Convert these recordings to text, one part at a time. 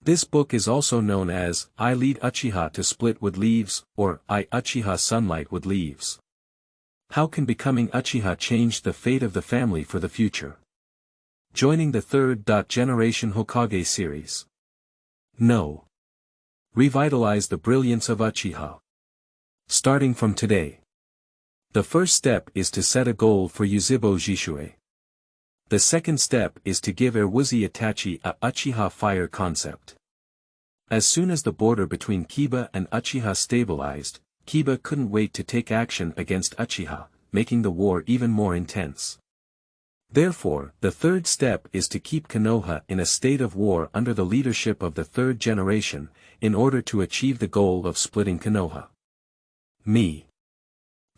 This book is also known as I Lead Uchiha to Split Wood Leaves, or I Uchiha Sunlight Wood Leaves. How can becoming Uchiha change the fate of the family for the future? Joining the third generation Hokage series. No. Revitalize the brilliance of Uchiha. Starting from today. The first step is to set a goal for Yuzhibo Zhishui. The second step is to give Erwuzi Itachi a Uchiha fire concept. As soon as the border between Kiba and Uchiha stabilized, Kiba couldn't wait to take action against Uchiha, making the war even more intense. Therefore, the third step is to keep Konoha in a state of war under the leadership of the third generation, in order to achieve the goal of splitting Konoha. Me.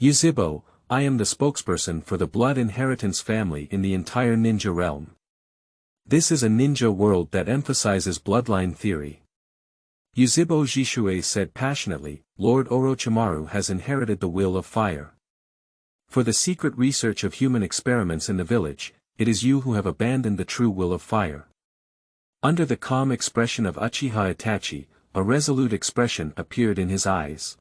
Yuzhibo, I am the spokesperson for the blood inheritance family in the entire ninja realm. This is a ninja world that emphasizes bloodline theory. Yuzhibo Zhishui said passionately, Lord Orochimaru has inherited the will of fire. For the secret research of human experiments in the village, it is you who have abandoned the true will of fire. Under the calm expression of Uchiha Itachi, a resolute expression appeared in his eyes.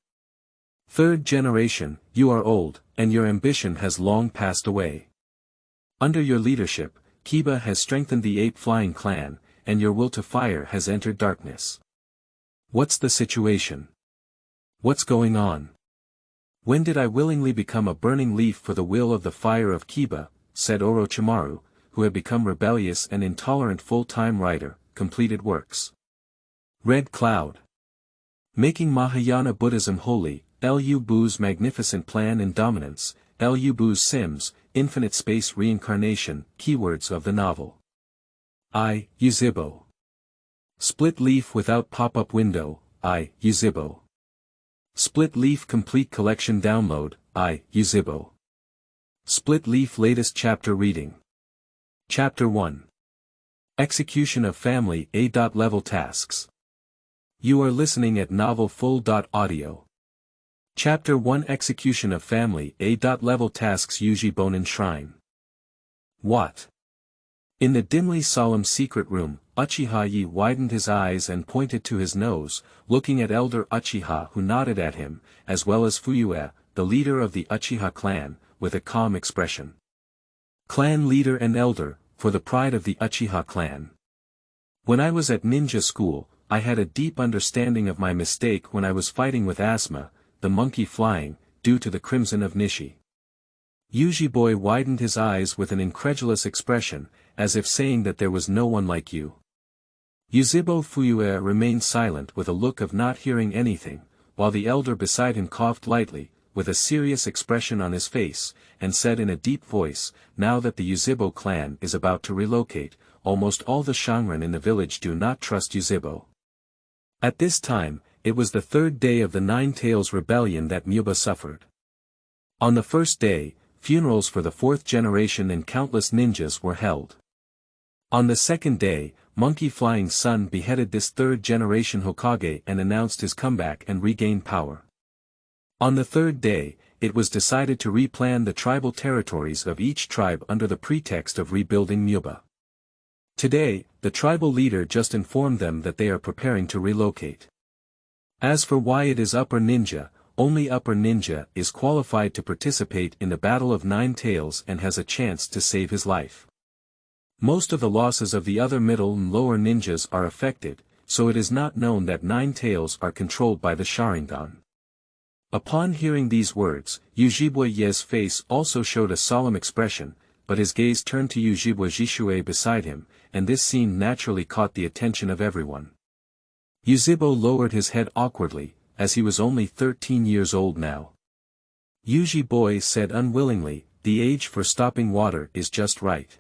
Third generation, you are old, and your ambition has long passed away. Under your leadership, Kiba has strengthened the Ape Flying clan, and your will to fire has entered darkness. What's the situation? What's going on? When did I willingly become a burning leaf for the will of the fire of Kiba, said Orochimaru, who had become rebellious and intolerant full-time writer, completed works. Red Cloud. Making Mahayana Buddhism holy, Lu Bu's magnificent plan and dominance, Lu Bu's Sims, infinite space reincarnation, keywords of the novel. I, Yuzhibo. Split leaf without pop-up window, I, Yuzhibo. Split leaf complete collection download, I, Yuzhibo. Split leaf latest chapter reading. Chapter 1. Execution of family A.level tasks. You are listening at novel full.audio. Chapter 1 Execution of family A.level tasks Yuzhibonin Shrine. What? In the dimly solemn secret room, Uchiha Yi widened his eyes and pointed to his nose, looking at Elder Uchiha who nodded at him, as well as Fuyue, the leader of the Uchiha clan, with a calm expression. Clan leader and elder, for the pride of the Uchiha clan. When I was at ninja school, I had a deep understanding of my mistake when I was fighting with Asma, the monkey flying, due to the crimson of Nishi. Yuzhibo widened his eyes with an incredulous expression, as if saying that there was no one like you. Yuzhibo Fuyue remained silent with a look of not hearing anything, while the elder beside him coughed lightly, with a serious expression on his face, and said in a deep voice, now that the Yuzhibo clan is about to relocate, almost all the Shangren in the village do not trust Yuzhibo. At this time, it was the third day of the Nine Tails Rebellion that Muba suffered. On the first day, funerals for the fourth generation and countless ninjas were held. On the second day, Monkey Flying's son beheaded this third generation Hokage and announced his comeback and regained power. On the third day, it was decided to replan the tribal territories of each tribe under the pretext of rebuilding Muba. Today, the tribal leader just informed them that they are preparing to relocate. As for why it is Upper Ninja, only Upper Ninja is qualified to participate in the Battle of Nine Tails and has a chance to save his life. Most of the losses of the other middle and lower ninjas are affected, so it is not known that Nine Tails are controlled by the Sharingan. Upon hearing these words, Yuzhibo Ye's face also showed a solemn expression, but his gaze turned to Yuzhibo Zhishui beside him, and this scene naturally caught the attention of everyone. Yuzhibo lowered his head awkwardly, as he was only 13 years old now. Yuzhibo said unwillingly, the age for stopping water is just right.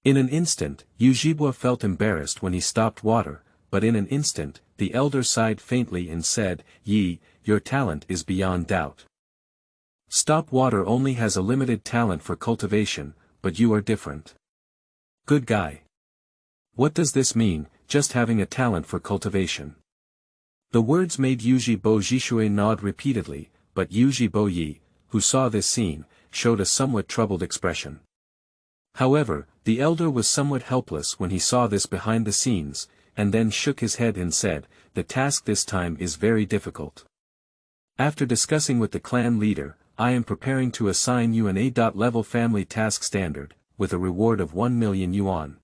In an instant, Yuzhibo felt embarrassed when he stopped water, but in an instant, the elder sighed faintly and said, Yi, your talent is beyond doubt. Stop water only has a limited talent for cultivation, but you are different. Good guy. What does this mean, just having a talent for cultivation? The words made Yuzhibo Zhishui nod repeatedly, but Yuzhibo Yi, who saw this scene, showed a somewhat troubled expression. However, the elder was somewhat helpless when he saw this behind the scenes, and then shook his head and said, "The task this time is very difficult. After discussing with the clan leader, I am preparing to assign you an A-level family task standard, with a reward of 1 million yuan.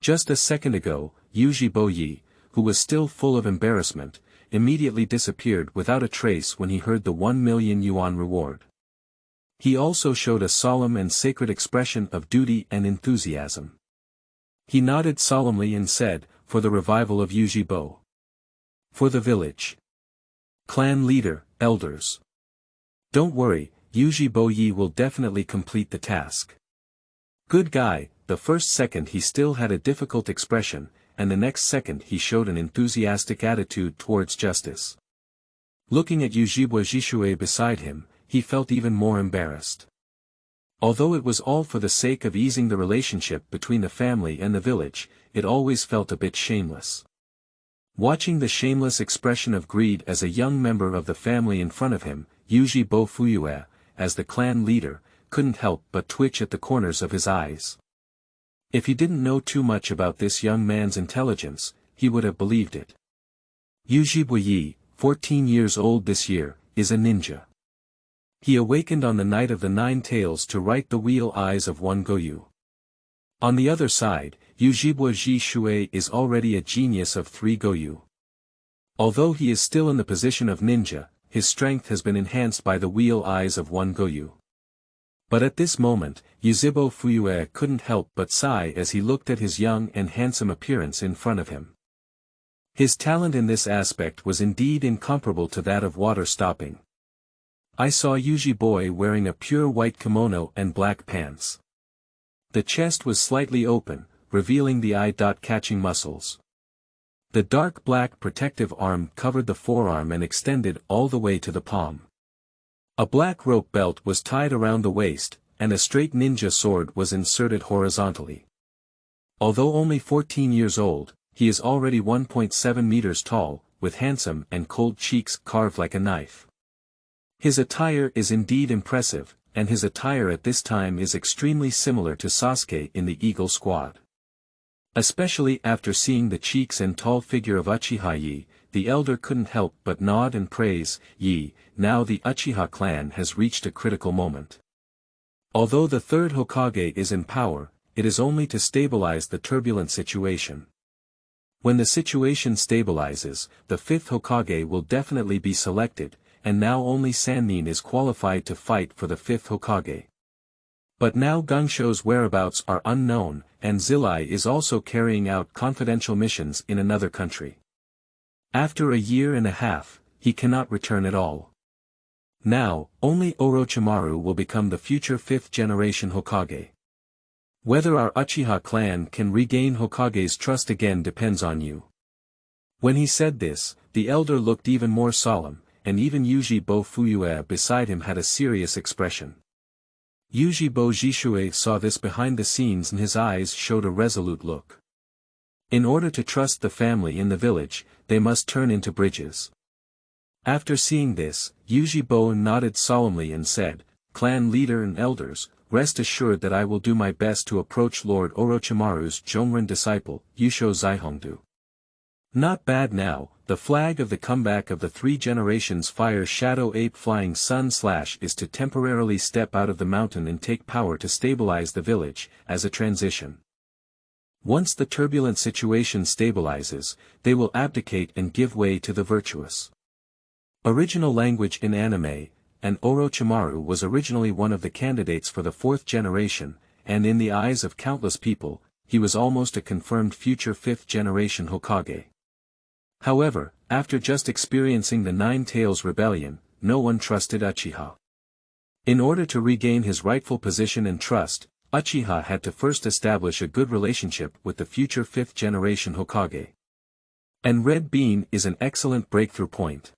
Just a second ago, Yuzhibo, who was still full of embarrassment, immediately disappeared without a trace when he heard the 1 million yuan reward. He also showed a solemn and sacred expression of duty and enthusiasm. He nodded solemnly and said, "For the revival of Yuzhibo. For the village. Clan leader, elders. Don't worry, Yuzhibo will definitely complete the task." Good guy. The first second he still had a difficult expression, and the next second he showed an enthusiastic attitude towards justice. Looking at Yuzhibo Zhishui beside him, he felt even more embarrassed. Although it was all for the sake of easing the relationship between the family and the village, it always felt a bit shameless. Watching the shameless expression of greed as a young member of the family in front of him, Yuzhibo, as the clan leader, couldn't help but twitch at the corners of his eyes. If he didn't know too much about this young man's intelligence, he would have believed it. Yuzhibo, 14 years old this year, is a ninja. He awakened on the night of the 9 tails to right the wheel eyes of one Goyu. On the other side, Yuzhibo Zhishui is already a genius of 3 Goyu. Although he is still in the position of ninja, his strength has been enhanced by the wheel eyes of one Goyu. But at this moment, Yuzhibo couldn't help but sigh as he looked at his young and handsome appearance in front of him. His talent in this aspect was indeed incomparable to that of water stopping. I saw Yuzhibo wearing a pure white kimono and black pants. The chest was slightly open, revealing the eye-catching muscles. The dark black protective arm covered the forearm and extended all the way to the palm. A black rope belt was tied around the waist, and a straight ninja sword was inserted horizontally. Although only 14 years old, he is already 1.7 meters tall, with handsome and cold cheeks carved like a knife. His attire is indeed impressive, and his attire at this time is extremely similar to Sasuke in the Eagle Squad. Especially after seeing the cheeks and tall figure of Uchiha, the elder couldn't help but nod and praise, now the Uchiha clan has reached a critical moment. Although the third Hokage is in power, it is only to stabilize the turbulent situation. When the situation stabilizes, the fifth Hokage will definitely be selected, and now only Sannin is qualified to fight for the fifth Hokage. But now Gongshou's whereabouts are unknown, and Zilai is also carrying out confidential missions in another country. After a year and a half, he cannot return at all. Now, only Orochimaru will become the future fifth-generation Hokage. Whether our Uchiha clan can regain Hokage's trust again depends on you. When he said this, the elder looked even more solemn, and even Yuzhibo beside him had a serious expression. Yuzhibo Zhishui saw this behind the scenes and his eyes showed a resolute look. In order to trust the family in the village, they must turn into bridges. After seeing this, Yuzhibo nodded solemnly and said, "Clan leader and elders, rest assured that I will do my best to approach Lord Orochimaru's Jongren disciple, Yusho Zaihongdu." Not bad now, the flag of the comeback of the 3 generations fire shadow ape flying sun / is to temporarily step out of the mountain and take power to stabilize the village, as a transition. Once the turbulent situation stabilizes, they will abdicate and give way to the virtuous. Original language in anime, and Orochimaru was originally one of the candidates for the 4th generation, and in the eyes of countless people, he was almost a confirmed future 5th generation Hokage. However, after just experiencing the 9 Tails rebellion, no one trusted Uchiha. In order to regain his rightful position and trust, Uchiha had to first establish a good relationship with the future 5th generation Hokage. And Red Bean is an excellent breakthrough point.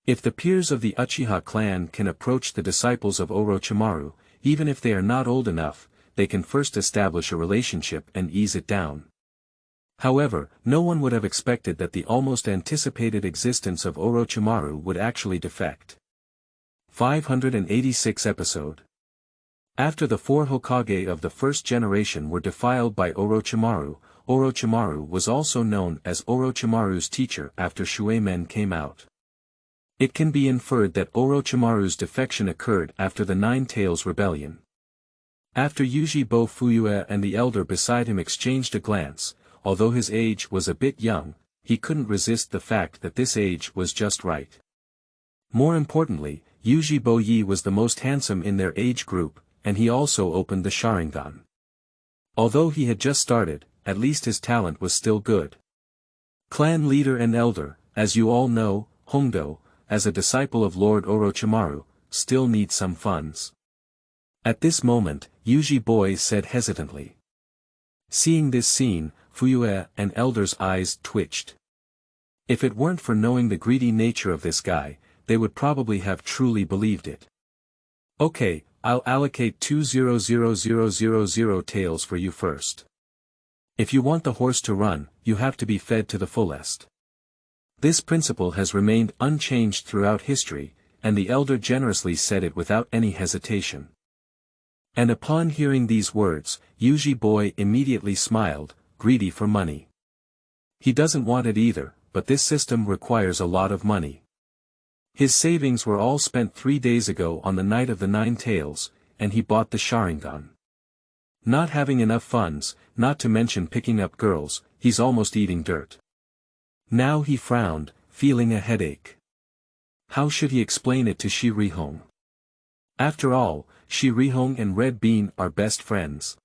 If the peers of the Uchiha clan can approach the disciples of Orochimaru, even if they are not old enough, they can first establish a relationship and ease it down. However, no one would have expected that the almost anticipated existence of Orochimaru would actually defect. 586 episode. After the 4 Hokage of the first generation were defiled by Orochimaru, Orochimaru was also known as Orochimaru's teacher after Shuemen came out. It can be inferred that Orochimaru's defection occurred after the Nine Tails Rebellion. After Yuzhibo Fuyue and the elder beside him exchanged a glance, although his age was a bit young, he couldn't resist the fact that this age was just right. More importantly, Yuzhibo Yi was the most handsome in their age group, and he also opened the Sharingan. Although he had just started, at least his talent was still good. Clan leader and elder, as you all know, Hongdo, as a disciple of Lord Orochimaru, still needs some funds. At this moment, Yuzhibo said hesitantly. Seeing this scene, Fuyue and elder's eyes twitched. If it weren't for knowing the greedy nature of this guy, they would probably have truly believed it. Okay, I'll allocate 200,000 taels for you first. If you want the horse to run, you have to be fed to the fullest. This principle has remained unchanged throughout history, and the elder generously said it without any hesitation. And upon hearing these words, Yuzhibo immediately smiled, greedy for money. He doesn't want it either, but this system requires a lot of money. His savings were all spent 3 days ago on the night of the Nine Tails, and he bought the Sharingan. Not having enough funds, not to mention picking up girls, he's almost eating dirt. Now he frowned, feeling a headache. How should he explain it to Shirihong? After all, Shirihong and Red Bean are best friends.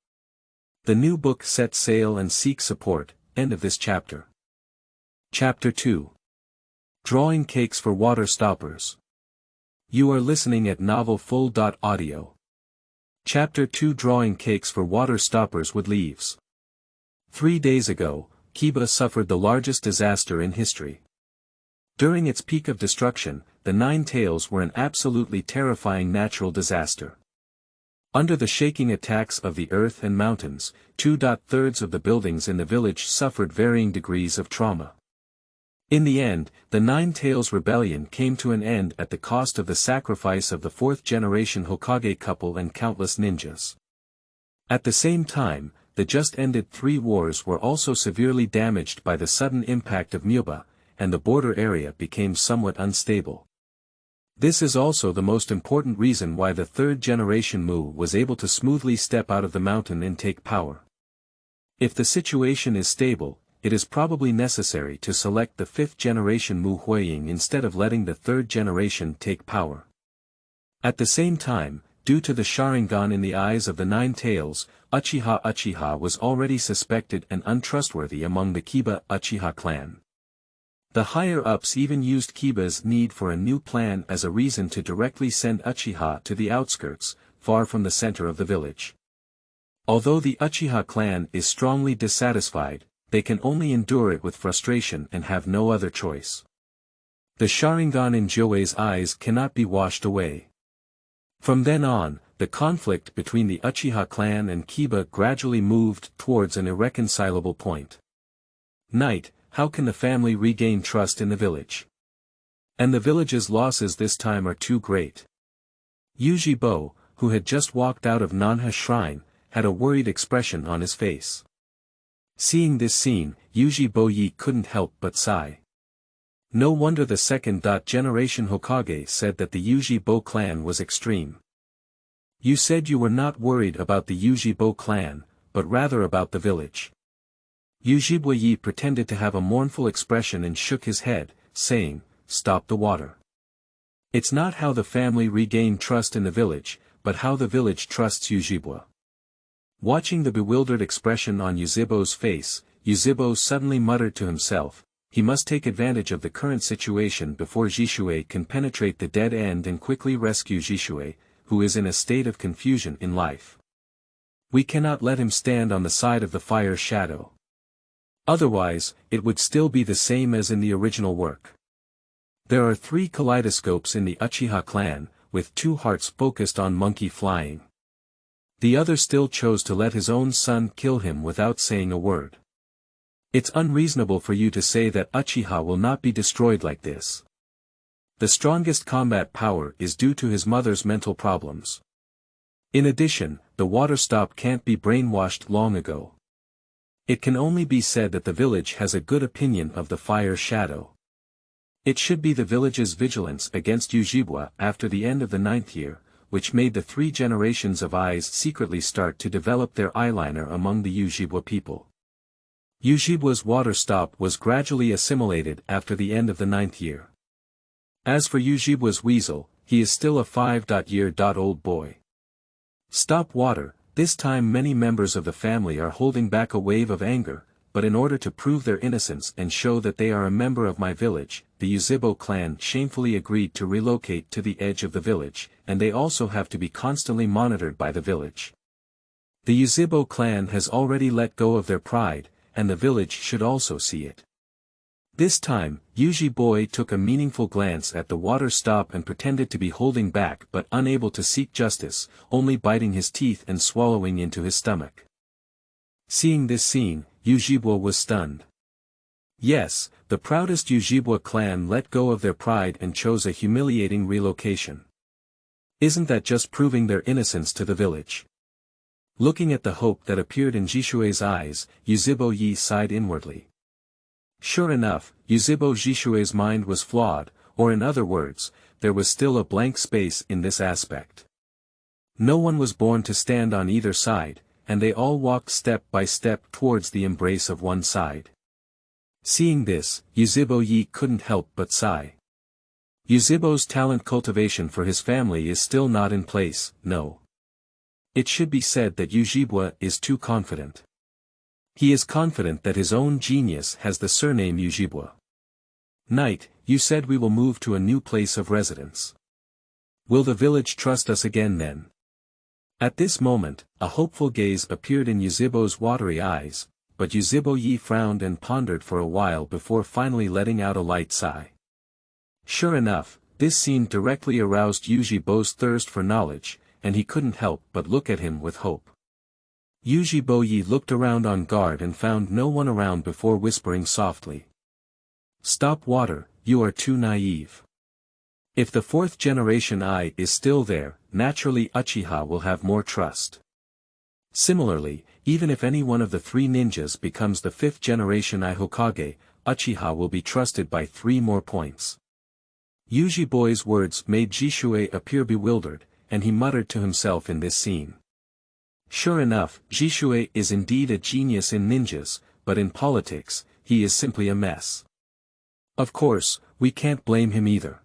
The new book set sail and seek support, end of this chapter. Chapter 2. Drawing Cakes for Water Stoppers. You are listening at novelfull.audio. Chapter 2 Drawing Cakes for Water Stoppers Wood Leaves. 3 days ago, Kiba suffered the largest disaster in history. During its peak of destruction, the Nine Tails were an absolutely terrifying natural disaster. Under the shaking attacks of the earth and mountains, 2/3 of the buildings in the village suffered varying degrees of trauma. In the end, the Nine Tails Rebellion came to an end at the cost of the sacrifice of the fourth-generation Hokage couple and countless ninjas. At the same time, the just-ended 3 wars were also severely damaged by the sudden impact of Myoba, and the border area became somewhat unstable. This is also the most important reason why the third-generation Mu was able to smoothly step out of the mountain and take power. If the situation is stable, it is probably necessary to select the 5th generation Mu Huiying instead of letting the 3rd generation take power. At the same time, due to the Sharingan in the eyes of the Nine Tails, Uchiha was already suspected and untrustworthy among the Kiba Uchiha clan. The higher-ups even used Kiba's need for a new plan as a reason to directly send Uchiha to the outskirts, far from the center of the village. Although the Uchiha clan is strongly dissatisfied, they can only endure it with frustration and have no other choice. The Sharingan in Joei's eyes cannot be washed away. From then on, the conflict between the Uchiha clan and Kiba gradually moved towards an irreconcilable point. Night, how can the family regain trust in the village? And the village's losses this time are too great. Yuzhibo, who had just walked out of Nanha Shrine, had a worried expression on his face. Seeing this scene, Yuzhibo couldn't help but sigh. No wonder the second-generation Hokage said that the Yuzhibo clan was extreme. You said you were not worried about the Yuzhibo clan, but rather about the village. Yuzhibo pretended to have a mournful expression and shook his head, saying, "Stop the water. It's not how the family regained trust in the village, but how the village trusts Yuzhibo." Watching the bewildered expression on Yuzhibo's face, Yuzhibo suddenly muttered to himself, he must take advantage of the current situation before Zhishui can penetrate the dead end and quickly rescue Zhishui, who is in a state of confusion in life. We cannot let him stand on the side of the fire shadow. Otherwise, it would still be the same as in the original work. There are 3 kaleidoscopes in the Uchiha clan, with 2 hearts focused on monkey flying. The other still chose to let his own son kill him without saying a word. It's unreasonable for you to say that Uchiha will not be destroyed like this. The strongest combat power is due to his mother's mental problems. In addition, the water stop can't be brainwashed long ago. It can only be said that the village has a good opinion of the fire shadow. It should be the village's vigilance against Yuzhibo after the end of the 9th year, which made the 3 generations of eyes secretly start to develop their eyeliner among the Yuzhibo people. Yuzhibo's water stop was gradually assimilated after the end of the 9th year. As for Yuzhibo's weasel, he is still a 5-year-old boy. Stop water. This time many members of the family are holding back a wave of anger, but in order to prove their innocence and show that they are a member of my village, the Yuzhibo clan shamefully agreed to relocate to the edge of the village, and they also have to be constantly monitored by the village. The Yuzhibo clan has already let go of their pride, and the village should also see it. This time, Yuzhibo took a meaningful glance at the water stop and pretended to be holding back but unable to seek justice, only biting his teeth and swallowing into his stomach. Seeing this scene, Yuzhibo was stunned. Yes, the proudest Yuzhibo clan let go of their pride and chose a humiliating relocation. Isn't that just proving their innocence to the village? Looking at the hope that appeared in Zhishui's eyes, Yuzhibo sighed inwardly. Sure enough, Yuzhibo Zhishui's mind was flawed, or in other words, there was still a blank space in this aspect. No one was born to stand on either side, and they all walked step by step towards the embrace of one side. Seeing this, Yuzhibo couldn't help but sigh. Yuzhibo's talent cultivation for his family is still not in place, no. It should be said that Yuzhibo is too confident. He is confident that his own genius has the surname Yuzhibo. Knight, you said we will move to a new place of residence. Will the village trust us again then? At this moment, a hopeful gaze appeared in Yuzhibo's watery eyes, but Yuzhibo frowned and pondered for a while before finally letting out a light sigh. Sure enough, this scene directly aroused Yuzhibo's thirst for knowledge, and he couldn't help but look at him with hope. Yuzhibo looked around on guard and found no one around before whispering softly. Stop water, you are too naive. If the 4th generation eye is still there, naturally Uchiha will have more trust. Similarly, even if any one of the 3 ninjas becomes the 5th generation eye Hokage, Uchiha will be trusted by 3 more points. Yuzhibo's words made Zhishui appear bewildered, and he muttered to himself in this scene. Sure enough, Zhishui is indeed a genius in ninjas, but in politics, he is simply a mess. Of course, we can't blame him either.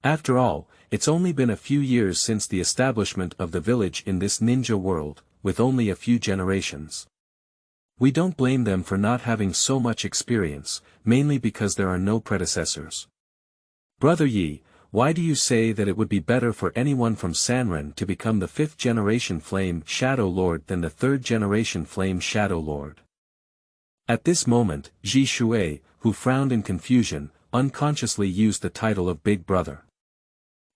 After all, it's only been a few years since the establishment of the village in this ninja world, with only a few generations. We don't blame them for not having so much experience, mainly because there are no predecessors. Brother Yi, why do you say that it would be better for anyone from Sanren to become the 5th generation Flame Shadow Lord than the 3rd generation Flame Shadow Lord? At this moment, Zhishui, who frowned in confusion, unconsciously used the title of Big Brother.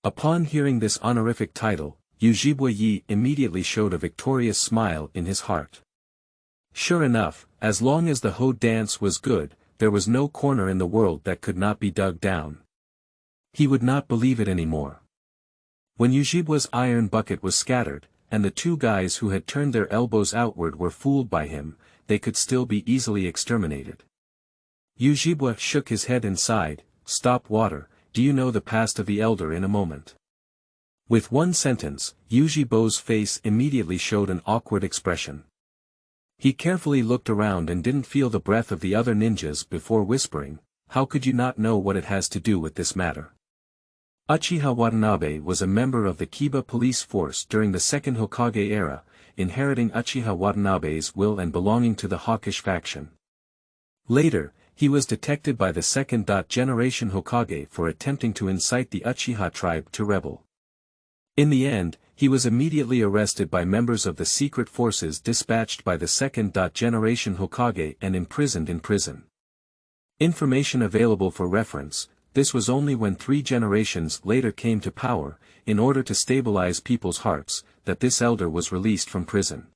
Upon hearing this honorific title, Yuzhibo immediately showed a victorious smile in his heart. Sure enough, as long as the Ho dance was good, there was no corner in the world that could not be dug down. He would not believe it anymore. When Yuzhibo's iron bucket was scattered, and the 2 guys who had turned their elbows outward were fooled by him, they could still be easily exterminated. Yuzhibo shook his head and sighed, Stop water, do you know the past of the elder in a moment? With one sentence, Yuzhibo's face immediately showed an awkward expression. He carefully looked around and didn't feel the breath of the other ninjas before whispering, How could you not know what it has to do with this matter? Uchiha Watanabe was a member of the Kiba police force during the 2nd Hokage era, inheriting Uchiha Watanabe's will and belonging to the hawkish faction. Later, he was detected by the 2nd generation Hokage for attempting to incite the Uchiha tribe to rebel. In the end, he was immediately arrested by members of the secret forces dispatched by the 2nd generation Hokage and imprisoned in prison. Information available for reference. This was only when 3 generations later came to power, in order to stabilize people's hearts, that this elder was released from prison.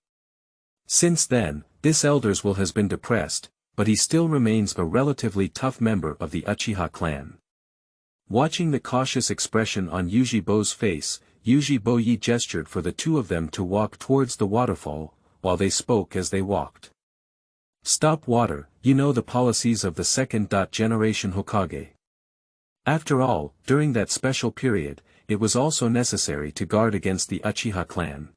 Since then, this elder's will has been depressed, but he still remains a relatively tough member of the Uchiha clan. Watching the cautious expression on Yuzhibo's face, Yuzhibo gestured for the 2 of them to walk towards the waterfall, while they spoke as they walked. Stop water, you know the policies of the second-generation Hokage. After all, during that special period, it was also necessary to guard against the Uchiha clan.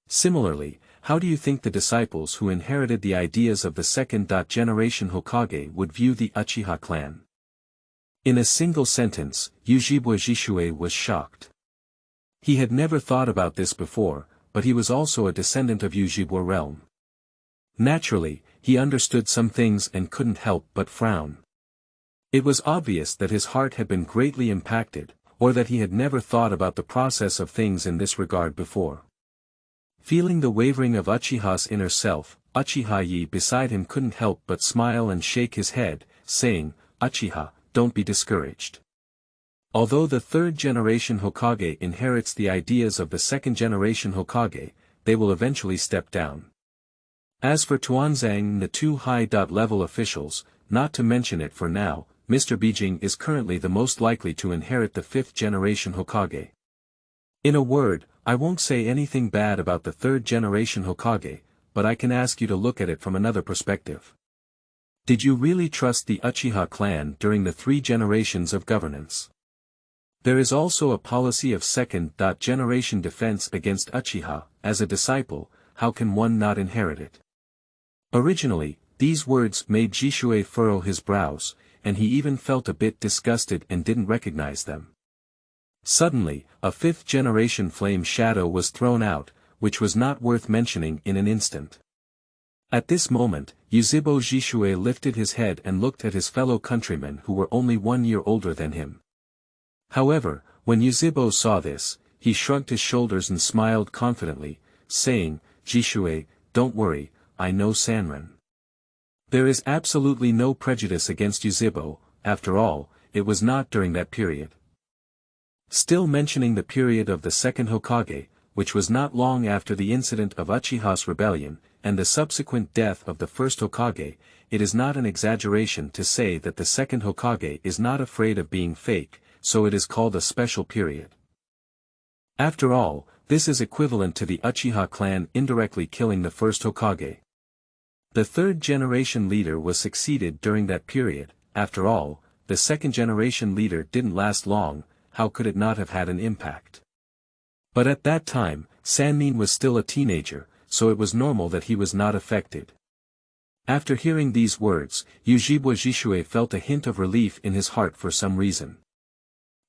Similarly, how do you think the disciples who inherited the ideas of the second-generation Hokage would view the Uchiha clan? In a single sentence, Yuzhibo Zhishui was shocked. He had never thought about this before, but he was also a descendant of Yuzhibo realm. Naturally, he understood some things and couldn't help but frown. It was obvious that his heart had been greatly impacted, or that he had never thought about the process of things in this regard before. Feeling the wavering of Uchiha's inner self, Uchiha Yi beside him couldn't help but smile and shake his head, saying, "Uchiha, don't be discouraged. Although the third-generation Hokage inherits the ideas of the second-generation Hokage, they will eventually step down. As for Tuanzang and the two high-level officials, not to mention it for now, Mr. Beijing is currently the most likely to inherit the fifth-generation Hokage. In a word, I won't say anything bad about the third-generation Hokage, but I can ask you to look at it from another perspective. Did you really trust the Uchiha clan during the 3 generations of governance? There is also a policy of second-generation defense against Uchiha. As a disciple, how can one not inherit it?" Originally, these words made Zhishui furrow his brows, and he even felt a bit disgusted and didn't recognize them. Suddenly, a 5th-generation flame shadow was thrown out, which was not worth mentioning in an instant. At this moment, Yuzhibo Zhishui lifted his head and looked at his fellow countrymen who were only 1 year older than him. However, when Yuzhibo saw this, he shrugged his shoulders and smiled confidently, saying, "Zhishui, don't worry, I know Sanren." There is absolutely no prejudice against Yuzhibo. After all, it was not during that period. Still mentioning the period of the second Hokage, which was not long after the incident of Uchiha's rebellion, and the subsequent death of the first Hokage, it is not an exaggeration to say that the second Hokage is not afraid of being fake, so it is called a special period. After all, this is equivalent to the Uchiha clan indirectly killing the first Hokage. The third-generation leader was succeeded during that period. After all, the second-generation leader didn't last long. How could it not have had an impact? But at that time, Sanmin was still a teenager, so it was normal that he was not affected. After hearing these words, Yuzhibo Zhishui felt a hint of relief in his heart for some reason.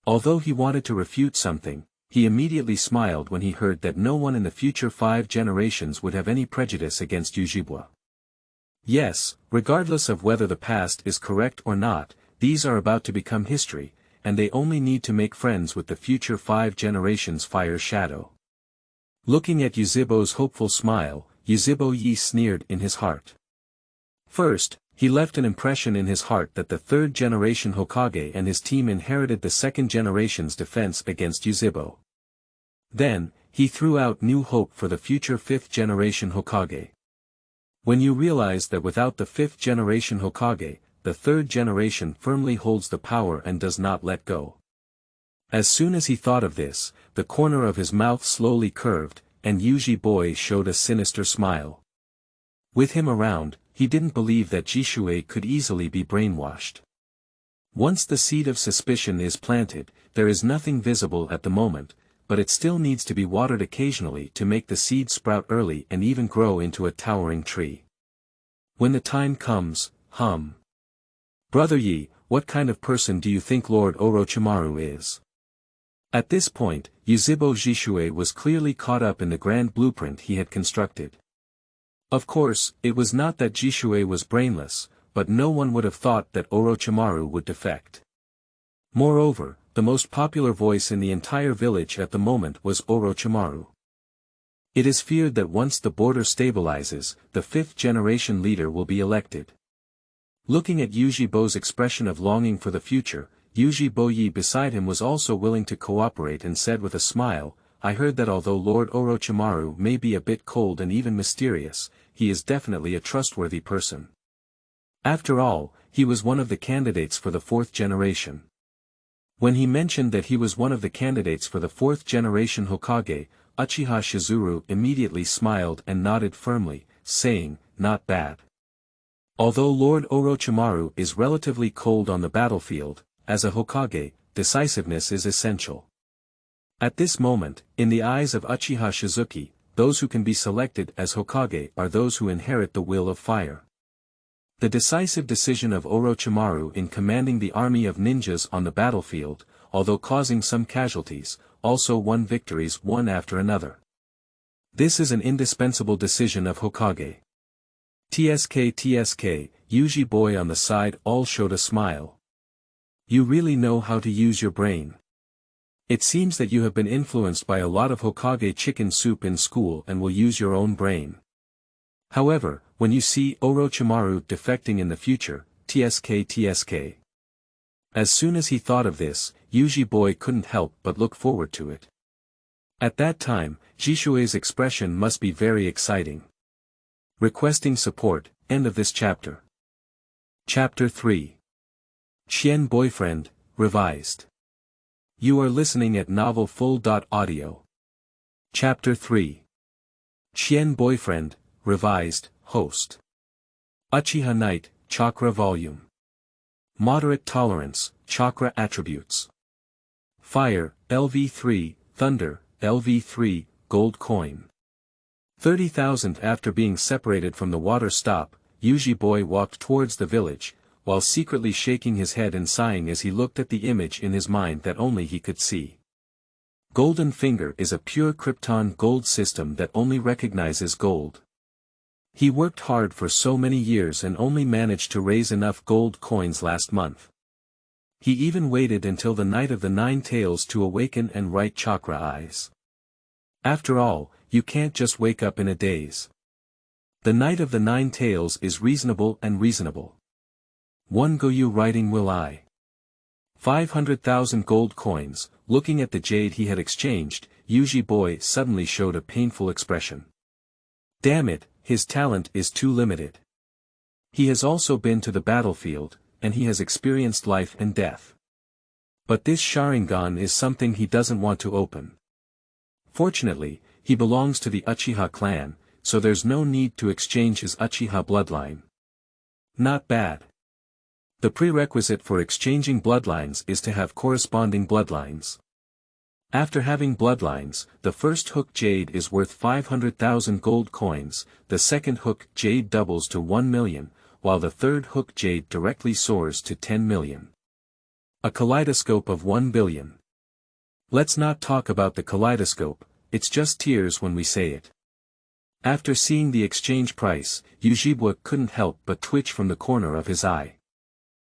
Although he wanted to refute something, he immediately smiled when he heard that no one in the future 5 generations would have any prejudice against Yuzhibo. Yes, regardless of whether the past is correct or not, these are about to become history, and they only need to make friends with the future 5 generations Fire Shadow. Looking at Yuzhibo's hopeful smile, Yuzhibo Yi sneered in his heart. First, he left an impression in his heart that the third-generation Hokage and his team inherited the second generation's defense against Yuzhibo. Then, he threw out new hope for the future 5th-generation Hokage. When you realize that without the 5th-generation Hokage, the 3rd generation firmly holds the power and does not let go. As soon as he thought of this, the corner of his mouth slowly curved, and Yuzhibo showed a sinister smile. With him around, he didn't believe that Zhishui could easily be brainwashed. Once the seed of suspicion is planted, there is nothing visible at the moment, but it still needs to be watered occasionally to make the seed sprout early and even grow into a towering tree. When the time comes, hum. Brother Yi, what kind of person do you think Lord Orochimaru is? At this point, Yuzhibo Zhishui was clearly caught up in the grand blueprint he had constructed. Of course, it was not that Zhishui was brainless, but no one would have thought that Orochimaru would defect. Moreover, the most popular voice in the entire village at the moment was Orochimaru. It is feared that once the border stabilizes, the 5th-generation leader will be elected. Looking at Yuzhibo's expression of longing for the future, Yuzhibo Yi beside him was also willing to cooperate and said with a smile, "I heard that although Lord Orochimaru may be a bit cold and even mysterious, he is definitely a trustworthy person. After all, he was one of the candidates for the 4th generation." When he mentioned that he was one of the candidates for the 4th generation Hokage, Uchiha Shizuru immediately smiled and nodded firmly, saying, "Not bad. Although Lord Orochimaru is relatively cold on the battlefield, as a Hokage, decisiveness is essential. At this moment, in the eyes of Uchiha Shizuki, those who can be selected as Hokage are those who inherit the will of fire. The decisive decision of Orochimaru in commanding the army of ninjas on the battlefield, although causing some casualties, also won victories one after another. This is an indispensable decision of Hokage. TSK, Yuzhibo on the side all showed a smile. You really know how to use your brain. It seems that you have been influenced by a lot of Hokage chicken soup in school and will use your own brain. However, when you see Orochimaru defecting in the future, TSK. As soon as he thought of this, Yuzhibo couldn't help but look forward to it. At that time, Zhishui's expression must be very exciting. Requesting support, end of this chapter. Chapter 3. Qian Boyfriend, Revised. You are listening at novelfull.audio. Chapter 3. Qian Boyfriend, Revised, Host. Uchiha Knight, Chakra Volume. Moderate Tolerance, Chakra Attributes. Fire, LV3, Thunder, LV3, Gold Coin. 30,000 After being separated from the water stop, Yuzhibo walked towards the village, while secretly shaking his head and sighing as he looked at the image in his mind that only he could see. Golden Finger is a pure Krypton gold system that only recognizes gold. He worked hard for so many years and only managed to raise enough gold coins last month. He even waited until the Night of the Nine Tails to awaken and write chakra eyes. After all, you can't just wake up in a daze. The Night of the Nine Tails is reasonable and reasonable. One go you writing will I. 500,000 gold coins. Looking at the jade he had exchanged, Yuzhibo suddenly showed a painful expression. Damn it, his talent is too limited. He has also been to the battlefield, and he has experienced life and death. But this Sharingan is something he doesn't want to open. Fortunately, he belongs to the Uchiha clan, so there's no need to exchange his Uchiha bloodline. Not bad. The prerequisite for exchanging bloodlines is to have corresponding bloodlines. After having bloodlines, the first hook jade is worth 500,000 gold coins, the second hook jade doubles to 1 million, while the third hook jade directly soars to 10 million. A kaleidoscope of 1 billion. Let's not talk about the kaleidoscope, it's just tears when we say it. After seeing the exchange price, Yuzhibo couldn't help but twitch from the corner of his eye.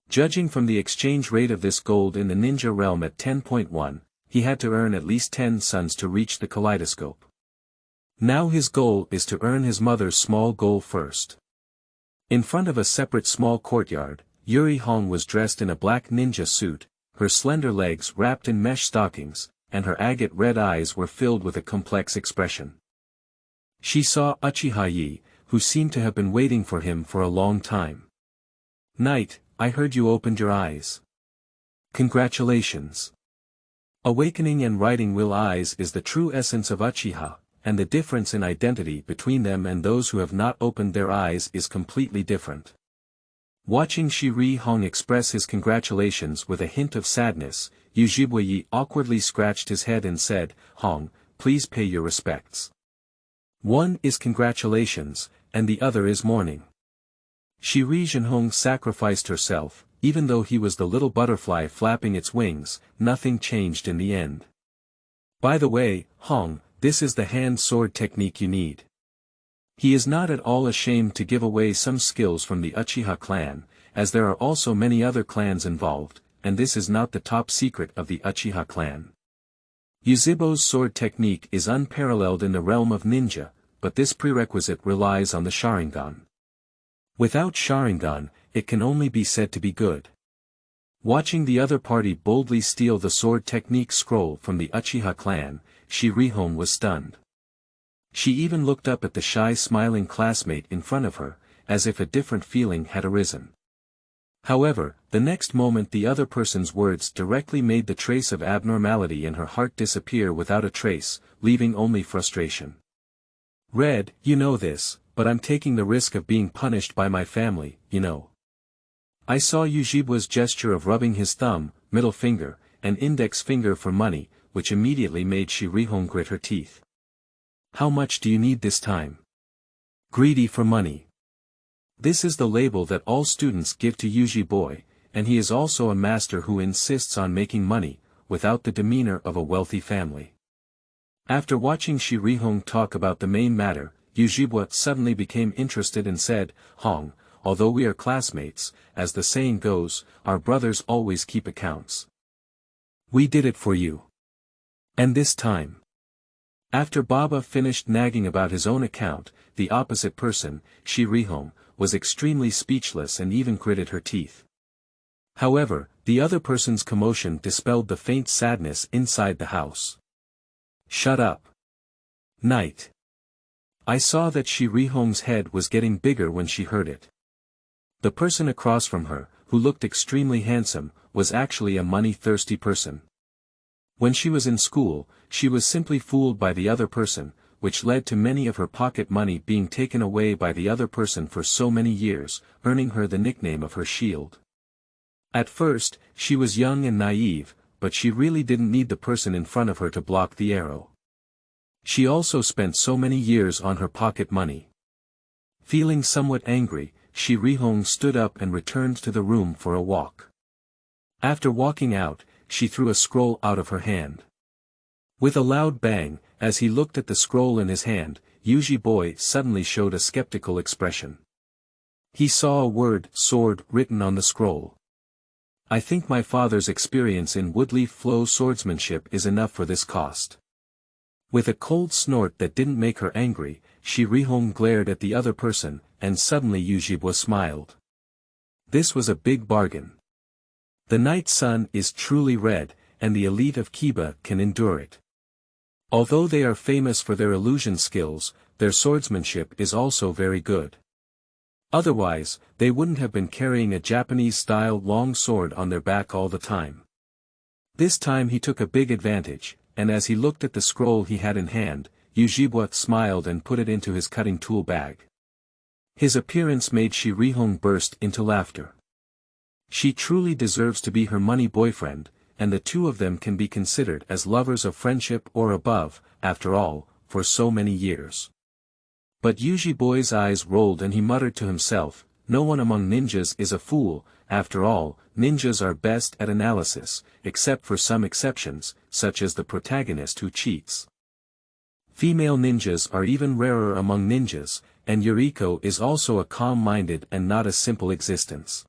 Judging from the exchange rate of this gold in the ninja realm at 10.1, he had to earn at least 10 suns to reach the kaleidoscope. Now his goal is to earn his mother's small goal first. In front of a separate small courtyard, Yuri Hong was dressed in a black ninja suit, her slender legs wrapped in mesh stockings, and her agate red eyes were filled with a complex expression. She saw Uchiha Yi, who seemed to have been waiting for him for a long time. Knight, I heard you opened your eyes. Congratulations. Awakening and writing will eyes is the true essence of Uchiha, and the difference in identity between them and those who have not opened their eyes is completely different. Watching Shiri Hong express his congratulations with a hint of sadness, Yuzhibo awkwardly scratched his head and said, Hong, please pay your respects. One is congratulations, and the other is mourning. Shiri Zhenhong sacrificed herself, even though he was the little butterfly flapping its wings, nothing changed in the end. By the way, Hong, this is the hand-sword technique you need. He is not at all ashamed to give away some skills from the Uchiha clan, as there are also many other clans involved, and this is not the top secret of the Uchiha clan. Yuzhibo's sword technique is unparalleled in the realm of ninja, but this prerequisite relies on the Sharingan. Without Sharingan, it can only be said to be good. Watching the other party boldly steal the sword technique scroll from the Uchiha clan, Shirihon was stunned. She even looked up at the shy smiling classmate in front of her, as if a different feeling had arisen. However, the next moment the other person's words directly made the trace of abnormality in her heart disappear without a trace, leaving only frustration. Red, you know this, but I'm taking the risk of being punished by my family, you know. I saw Yuzhibo's gesture of rubbing his thumb, middle finger, and index finger for money, which immediately made Shirihong grit her teeth. How much do you need this time? Greedy for money. This is the label that all students give to Yuzhibo, and he is also a master who insists on making money, without the demeanor of a wealthy family. After watching Shirihong talk about the main matter, Yuzhibo suddenly became interested and said, Hong, although we are classmates, as the saying goes, our brothers always keep accounts. We did it for you. And this time. After Baba finished nagging about his own account, the opposite person, Shirihong, was extremely speechless and even gritted her teeth. However, the other person's commotion dispelled the faint sadness inside the house. Shut up. Night. I saw that Shirihong's head was getting bigger when she heard it. The person across from her, who looked extremely handsome, was actually a money-thirsty person. When she was in school, she was simply fooled by the other person, which led to many of her pocket money being taken away by the other person for so many years, earning her the nickname of her shield. At first, she was young and naive, but she really didn't need the person in front of her to block the arrow. She also spent so many years on her pocket money. Feeling somewhat angry, Shirihong stood up and returned to the room for a walk. After walking out, she threw a scroll out of her hand. With a loud bang, as he looked at the scroll in his hand, Yuzhibo suddenly showed a skeptical expression. He saw a word, sword, written on the scroll. I think my father's experience in woodleaf flow swordsmanship is enough for this cost. With a cold snort that didn't make her angry, Shirihong glared at the other person, and suddenly Yuzhibo smiled. This was a big bargain. The night sun is truly red, and the elite of Kiba can endure it. Although they are famous for their illusion skills, their swordsmanship is also very good. Otherwise, they wouldn't have been carrying a Japanese-style long sword on their back all the time. This time he took a big advantage, and as he looked at the scroll he had in hand, Yuzhibo smiled and put it into his cutting tool bag. His appearance made Shirihong burst into laughter. She truly deserves to be her money boyfriend, and the two of them can be considered as lovers of friendship or above, after all, for so many years. But Yuzhibo's eyes rolled and he muttered to himself, no one among ninjas is a fool, after all, ninjas are best at analysis, except for some exceptions, such as the protagonist who cheats. Female ninjas are even rarer among ninjas, and Yuriko is also a calm-minded and not a simple existence.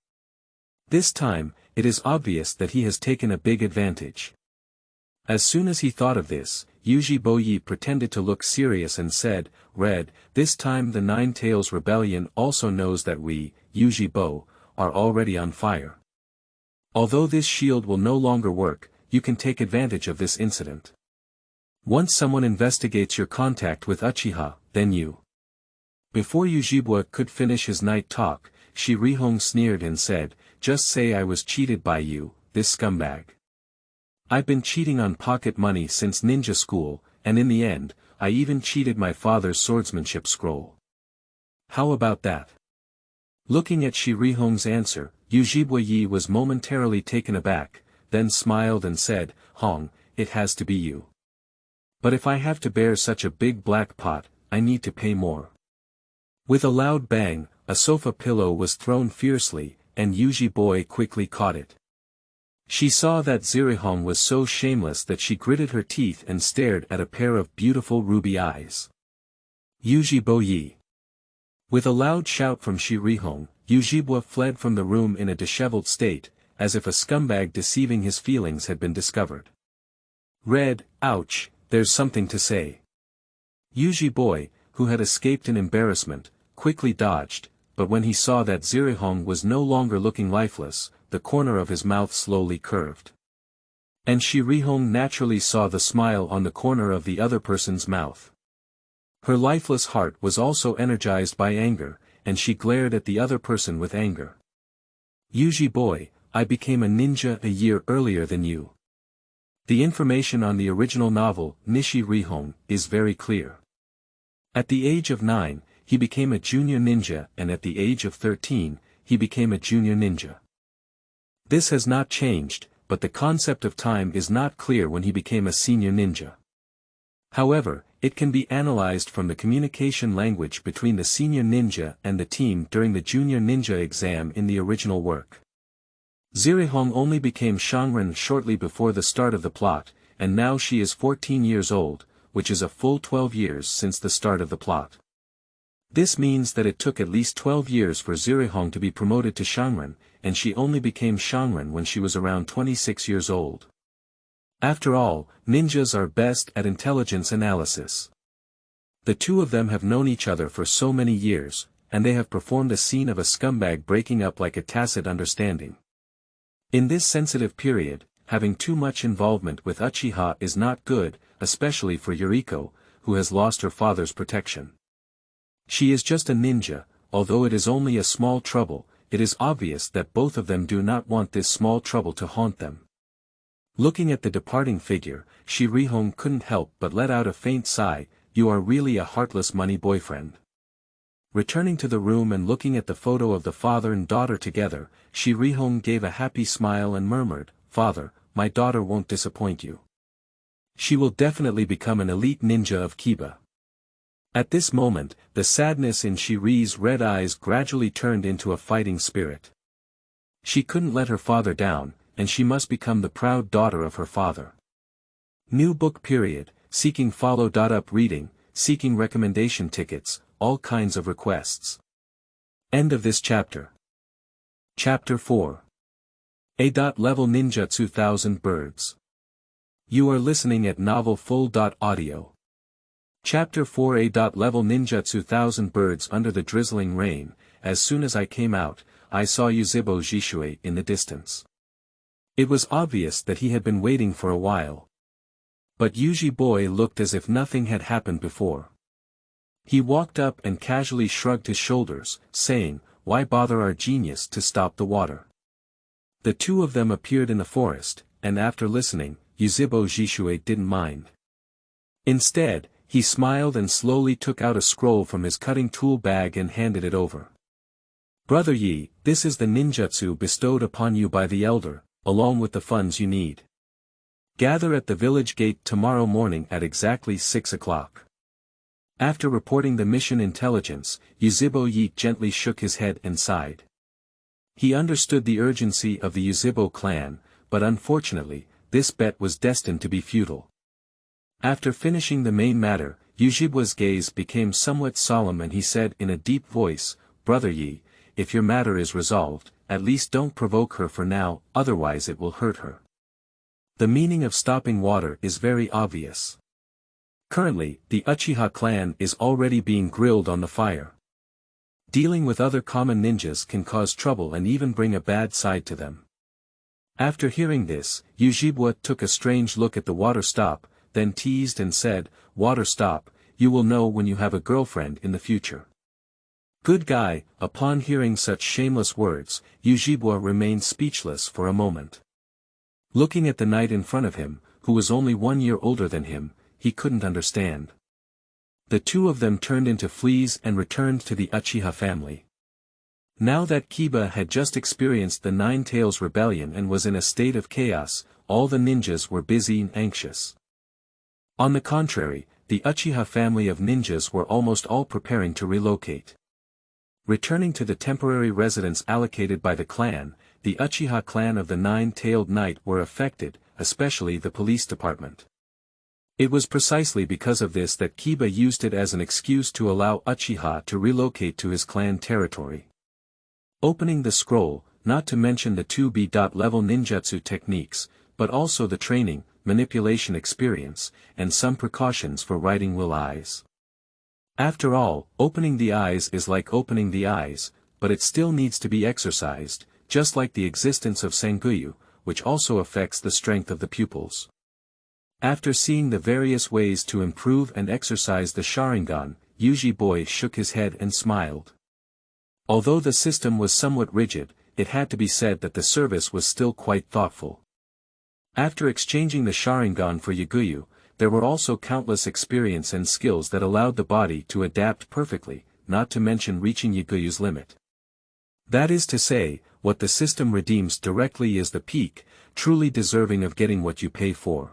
This time, it is obvious that he has taken a big advantage. As soon as he thought of this, Yuzhibo pretended to look serious and said, Red, this time the Nine Tails Rebellion also knows that we, Yuzhibo, are already on fire. Although this shield will no longer work, you can take advantage of this incident. Once someone investigates your contact with Uchiha, then you. Before Yuzhibo could finish his night talk, Shirihong sneered and said, just say I was cheated by you, this scumbag. I've been cheating on pocket money since ninja school, and in the end, I even cheated my father's swordsmanship scroll. How about that? Looking at Shirihong's answer, Yuzhibo was momentarily taken aback, then smiled and said, Hong, it has to be you. But if I have to bear such a big black pot, I need to pay more. With a loud bang, a sofa pillow was thrown fiercely, and Yuzhibo quickly caught it. She saw that Shirihong was so shameless that she gritted her teeth and stared at a pair of beautiful ruby eyes. Yuzhibo. With a loud shout from Shirihong, Yuzhibo fled from the room in a disheveled state, as if a scumbag deceiving his feelings had been discovered. Red, ouch, there's something to say. Yuzhibo, who had escaped in embarrassment, quickly dodged, but when he saw that Shirihong was no longer looking lifeless, the corner of his mouth slowly curved. And Shirihong naturally saw the smile on the corner of the other person's mouth. Her lifeless heart was also energized by anger, and she glared at the other person with anger. Yuzhibo, I became a ninja a year earlier than you. The information on the original novel, Nishi Rihong, is very clear. At the age of 9, he became a junior ninja, and at the age of 13, he became a junior ninja. This has not changed, but the concept of time is not clear when he became a senior ninja. However, it can be analyzed from the communication language between the senior ninja and the team during the junior ninja exam in the original work. Zirihong only became Shangren shortly before the start of the plot, and now she is 14 years old, which is a full 12 years since the start of the plot. This means that it took at least 12 years for Zirihong to be promoted to Shangren, and she only became Shangren when she was around 26 years old. After all, ninjas are best at intelligence analysis. The two of them have known each other for so many years, and they have performed a scene of a scumbag breaking up like a tacit understanding. In this sensitive period, having too much involvement with Uchiha is not good, especially for Yuriko, who has lost her father's protection. She is just a ninja, although it is only a small trouble, it is obvious that both of them do not want this small trouble to haunt them. Looking at the departing figure, Shirihong couldn't help but let out a faint sigh. You are really a heartless money boyfriend. Returning to the room and looking at the photo of the father and daughter together, Shirihong gave a happy smile and murmured, "Father, my daughter won't disappoint you. She will definitely become an elite ninja of Kiba." At this moment, the sadness in Shiri's red eyes gradually turned into a fighting spirit. She couldn't let her father down, and she must become the proud daughter of her father. New book period, seeking follow-up reading, seeking recommendation tickets, all kinds of requests. End of this chapter. Chapter 4. A.Level Ninjutsu 1000 Birds. You are listening at Novel Full.audio. Chapter 4 A.Level Ninjutsu 1000 Birds. Under the drizzling rain, as soon as I came out, I saw Yuzhibo Zhishui in the distance. It was obvious that he had been waiting for a while. But Yuzhibo looked as if nothing had happened before. He walked up and casually shrugged his shoulders, saying, "Why bother our genius to stop the water?" The two of them appeared in the forest, and after listening, Yuzhibo Zhishui didn't mind. Instead, he smiled and slowly took out a scroll from his cutting tool bag and handed it over. "Brother Yi, this is the ninjutsu bestowed upon you by the elder, along with the funds you need. Gather at the village gate tomorrow morning at exactly 6 o'clock. After reporting the mission intelligence, Yuzhibo Yi gently shook his head and sighed. He understood the urgency of the Yuzhibo clan, but unfortunately, this bet was destined to be futile. After finishing the main matter, Yuzhibo's gaze became somewhat solemn and he said in a deep voice, "Brother Yi, if your matter is resolved, at least don't provoke her for now, otherwise it will hurt her." The meaning of stopping water is very obvious. Currently, the Uchiha clan is already being grilled on the fire. Dealing with other common ninjas can cause trouble and even bring a bad side to them. After hearing this, Yuzhibo took a strange look at the water stop, then teased and said, "Water stop, you will know when you have a girlfriend in the future." Good guy. Upon hearing such shameless words, Yuzhibo remained speechless for a moment. Looking at the knight in front of him, who was only 1 year older than him, he couldn't understand. The two of them turned into fleas and returned to the Uchiha family. Now that Kiba had just experienced the Nine Tails Rebellion and was in a state of chaos, all the ninjas were busy and anxious. On the contrary, the Uchiha family of ninjas were almost all preparing to relocate. Returning to the temporary residence allocated by the clan, the Uchiha clan of the Nine-Tailed Knight were affected, especially the police department. It was precisely because of this that Kiba used it as an excuse to allow Uchiha to relocate to his clan territory. Opening the scroll, not to mention the 2B.level ninjutsu techniques, but also the training, manipulation experience, and some precautions for writing will eyes. After all, opening the eyes is like opening the eyes, but it still needs to be exercised, just like the existence of Sanguyu, which also affects the strength of the pupils. After seeing the various ways to improve and exercise the Sharingan, Yuzhibo shook his head and smiled. Although the system was somewhat rigid, it had to be said that the service was still quite thoughtful. After exchanging the Sharingan for Yiguyu, there were also countless experience and skills that allowed the body to adapt perfectly, not to mention reaching Yuguyu's limit. That is to say, what the system redeems directly is the peak, truly deserving of getting what you pay for.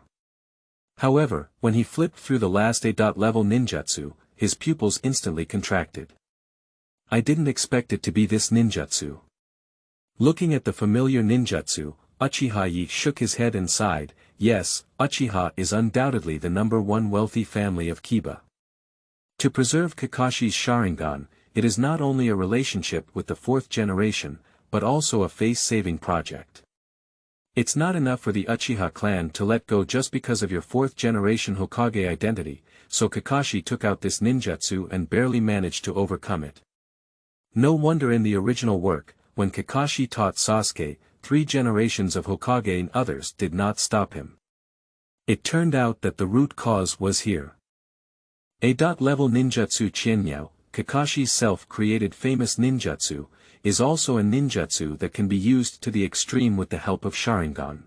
However, when he flipped through the last A-level ninjutsu, his pupils instantly contracted. I didn't expect it to be this ninjutsu. Looking at the familiar ninjutsu, Uchiha shook his head and sighed. Yes, Uchiha is undoubtedly the #1 wealthy family of Kiba. To preserve Kakashi's Sharingan, it is not only a relationship with the 4th generation, but also a face-saving project. It's not enough for the Uchiha clan to let go just because of your 4th generation Hokage identity, so Kakashi took out this ninjutsu and barely managed to overcome it. No wonder in the original work, when Kakashi taught Sasuke, 3 generations of Hokage and others did not stop him. It turned out that the root cause was here. A-level ninjutsu Qian, Kakashi's self-created famous ninjutsu, is also a ninjutsu that can be used to the extreme with the help of Sharingan.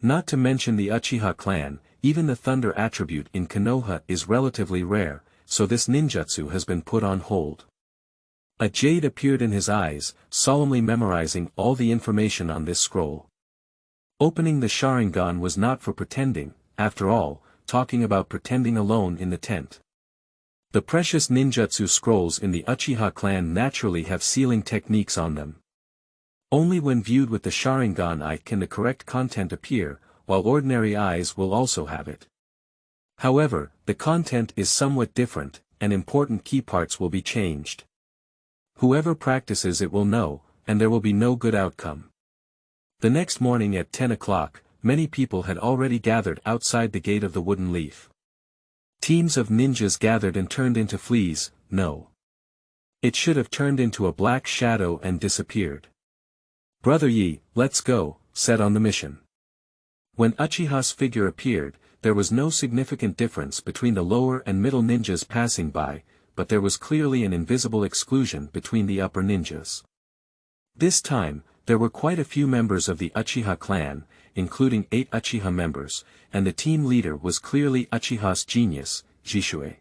Not to mention the Uchiha clan, even the thunder attribute in Konoha is relatively rare, so this ninjutsu has been put on hold. A jade appeared in his eyes, solemnly memorizing all the information on this scroll. Opening the Sharingan was not for pretending, after all, talking about pretending alone in the tent. The precious ninjutsu scrolls in the Uchiha clan naturally have sealing techniques on them. Only when viewed with the Sharingan eye can the correct content appear, while ordinary eyes will also have it. However, the content is somewhat different, and important key parts will be changed. Whoever practices it will know, and there will be no good outcome. The next morning at 10 o'clock, many people had already gathered outside the gate of the Wooden Leaf. Teams of ninjas gathered and turned into fleas. No. It should have turned into a black shadow and disappeared. Brother Yi, let's go, set on the mission. When Uchiha's figure appeared, there was no significant difference between the lower and middle ninjas passing by, but there was clearly an invisible exclusion between the upper ninjas. This time, there were quite a few members of the Uchiha clan, including 8 Uchiha members, and the team leader was clearly Uchiha's genius, Zhishui.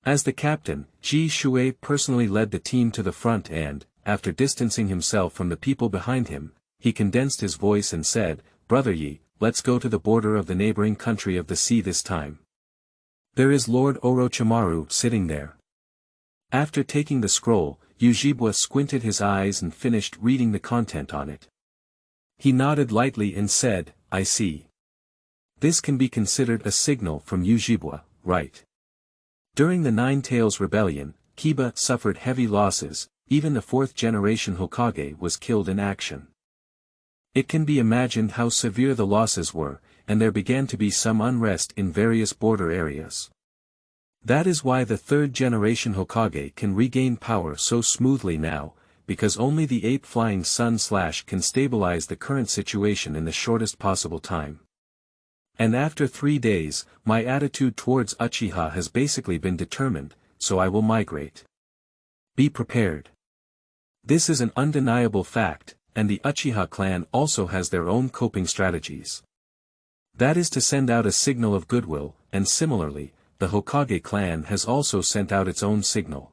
As the captain, Zhishui personally led the team to the front and, after distancing himself from the people behind him, he condensed his voice and said, "Brother Yi, let's go to the border of the neighboring country of the sea this time. There is Lord Orochimaru sitting there." After taking the scroll, Yuzhibo squinted his eyes and finished reading the content on it. He nodded lightly and said, "I see. This can be considered a signal from Yuzhibo, right?" During the Nine Tails Rebellion, Kiba suffered heavy losses, even the 4th generation Hokage was killed in action. It can be imagined how severe the losses were, and there began to be some unrest in various border areas. That is why the 3rd generation Hokage can regain power so smoothly now, because only the 8 Flying Sun / can stabilize the current situation in the shortest possible time. And after 3 days, my attitude towards Uchiha has basically been determined, so I will migrate. Be prepared. This is an undeniable fact, and the Uchiha clan also has their own coping strategies. That is to send out a signal of goodwill, and similarly, the Hokage clan has also sent out its own signal.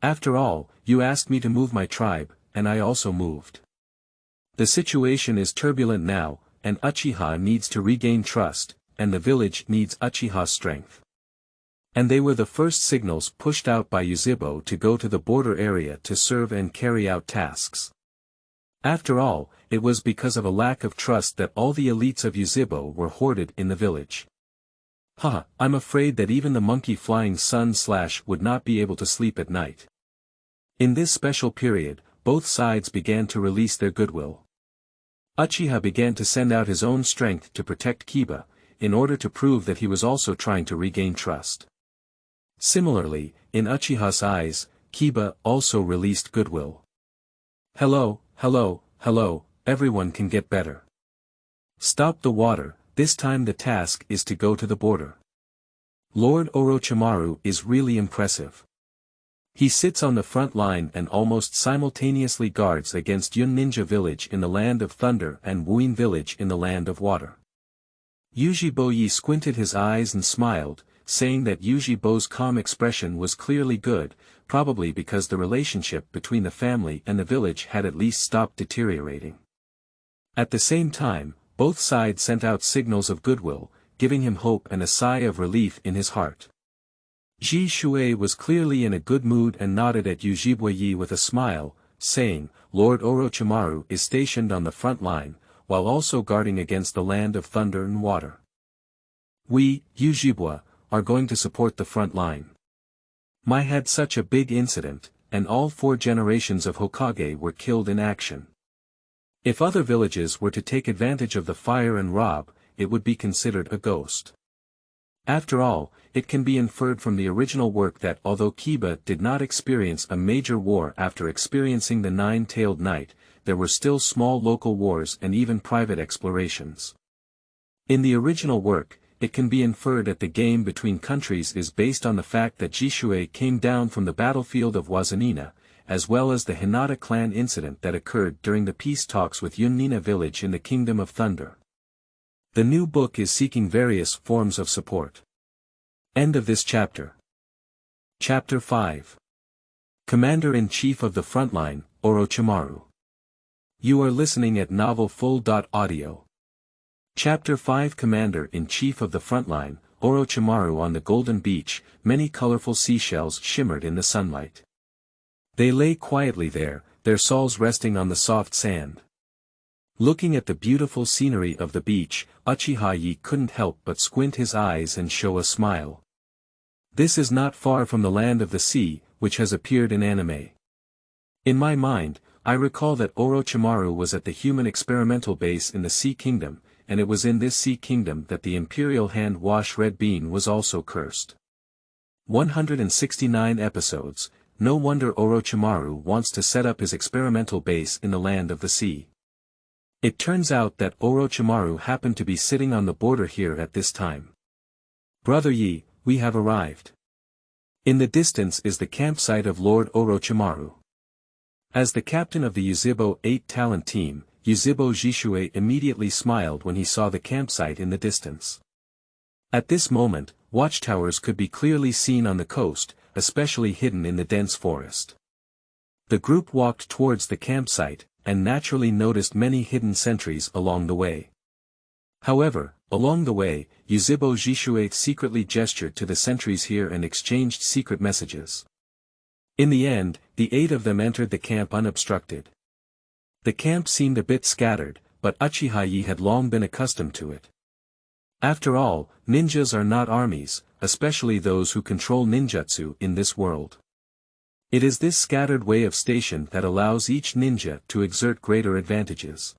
After all, you asked me to move my tribe, and I also moved. The situation is turbulent now, and Uchiha needs to regain trust, and the village needs Uchiha's strength. And they were the first signals pushed out by Yuzhibo to go to the border area to serve and carry out tasks. After all, it was because of a lack of trust that all the elites of Yuzhibo were hoarded in the village. Haha, I'm afraid that even the monkey Flying Sun / would not be able to sleep at night. In this special period, both sides began to release their goodwill. Uchiha began to send out his own strength to protect Kiba, in order to prove that he was also trying to regain trust. Similarly, in Uchiha's eyes, Kiba also released goodwill. Hello, everyone can get better. Stop the water, this time the task is to go to the border. Lord Orochimaru is really impressive. He sits on the front line and almost simultaneously guards against Yun Ninja Village in the Land of Thunder and Wuin Village in the Land of Water. Yuzhibo squinted his eyes and smiled, saying that Yuzhibo's calm expression was clearly good, probably because the relationship between the family and the village had at least stopped deteriorating. At the same time, both sides sent out signals of goodwill, giving him hope and a sigh of relief in his heart. Zhishui was clearly in a good mood and nodded at Yuzhibo with a smile, saying, "Lord Orochimaru is stationed on the front line, while also guarding against the land of thunder and water. We, Yuzhibo, are going to support the front line. My had such a big incident, and all 4 generations of Hokage were killed in action. If other villages were to take advantage of the fire and rob, it would be considered a ghost." After all, it can be inferred from the original work that although Kiba did not experience a major war after experiencing the Nine-Tailed Knight, there were still small local wars and even private explorations. In the original work, it can be inferred that the game between countries is based on the fact that Zhishui came down from the battlefield of Wazanina, as well as the Hinata clan incident that occurred during the peace talks with Yunnina village in the Kingdom of Thunder. The new book is seeking various forms of support. End of this chapter. Chapter 5. Commander-in-Chief of the Frontline, Orochimaru. You are listening at novelfull.audio. Chapter 5. Commander-in-Chief of the Frontline, Orochimaru. On the golden beach, many colorful seashells shimmered in the sunlight. They lay quietly there, their soles resting on the soft sand. Looking at the beautiful scenery of the beach, Uchiha couldn't help but squint his eyes and show a smile. This is not far from the land of the sea, which has appeared in anime. In my mind, I recall that Orochimaru was at the human experimental base in the Sea Kingdom, and it was in this Sea Kingdom that the Imperial Hand-Wash Red Bean was also cursed. 169 episodes, no wonder Orochimaru wants to set up his experimental base in the land of the sea. It turns out that Orochimaru happened to be sitting on the border here at this time. "Brother Yi, we have arrived." In the distance is the campsite of Lord Orochimaru. As the captain of the Yuzhibo 8 talent team, Yuzhibo Zhishui immediately smiled when he saw the campsite in the distance. At this moment, watchtowers could be clearly seen on the coast, especially hidden in the dense forest. The group walked towards the campsite, and naturally noticed many hidden sentries along the way. However, along the way, Yuzhibo Zhishui secretly gestured to the sentries here and exchanged secret messages. In the end, the 8 of them entered the camp unobstructed. The camp seemed a bit scattered, but Uchiha had long been accustomed to it. After all, ninjas are not armies, especially those who control ninjutsu in this world. It is this scattered way of station that allows each ninja to exert greater advantages.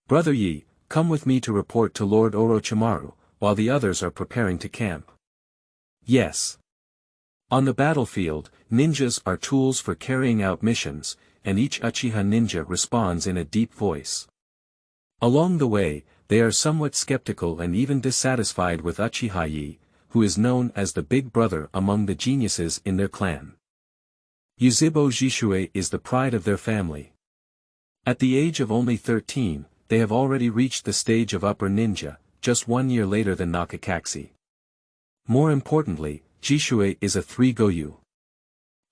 "Brother Yi, come with me to report to Lord Orochimaru, while the others are preparing to camp." "Yes." On the battlefield, ninjas are tools for carrying out missions, and each Uchiha ninja responds in a deep voice. Along the way, they are somewhat skeptical and even dissatisfied with Uchiha, who is known as the big brother among the geniuses in their clan. Yuzhibo Zhishui is the pride of their family. At the age of only 13, they have already reached the stage of upper ninja, just 1 year later than Nakakashi. More importantly, Zhishui is a 3 Goyu.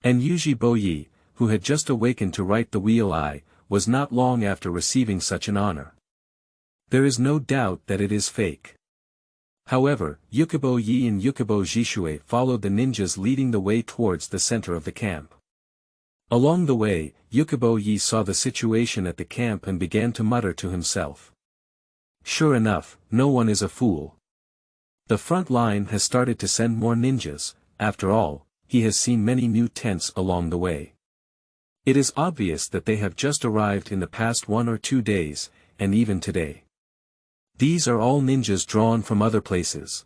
And Yuzhibo, who had just awakened to right the wheel eye, was not long after receiving such an honor. There is no doubt that it is fake. However, Yukabo and Yukabo Zhishui followed the ninjas leading the way towards the center of the camp. Along the way, Yukabo saw the situation at the camp and began to mutter to himself. Sure enough, no one is a fool. The front line has started to send more ninjas. After all, he has seen many new tents along the way. It is obvious that they have just arrived in the past 1 or 2 days, and even today. These are all ninjas drawn from other places.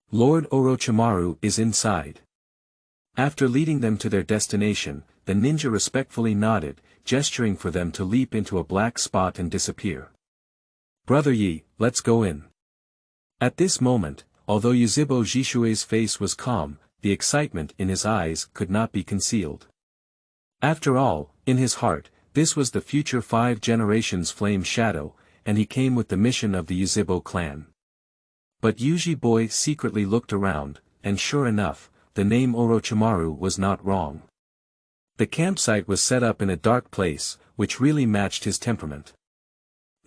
Lord Orochimaru is inside. After leading them to their destination, the ninja respectfully nodded, gesturing for them to leap into a black spot and disappear. "Brother Yi, let's go in." At this moment, although Yuzhibo Zhishui's face was calm, the excitement in his eyes could not be concealed. After all, in his heart, this was the future 5 generations flame shadow, and he came with the mission of the Yuzhibo clan. But Yuzhibo secretly looked around, and sure enough, the name Orochimaru was not wrong. The campsite was set up in a dark place, which really matched his temperament.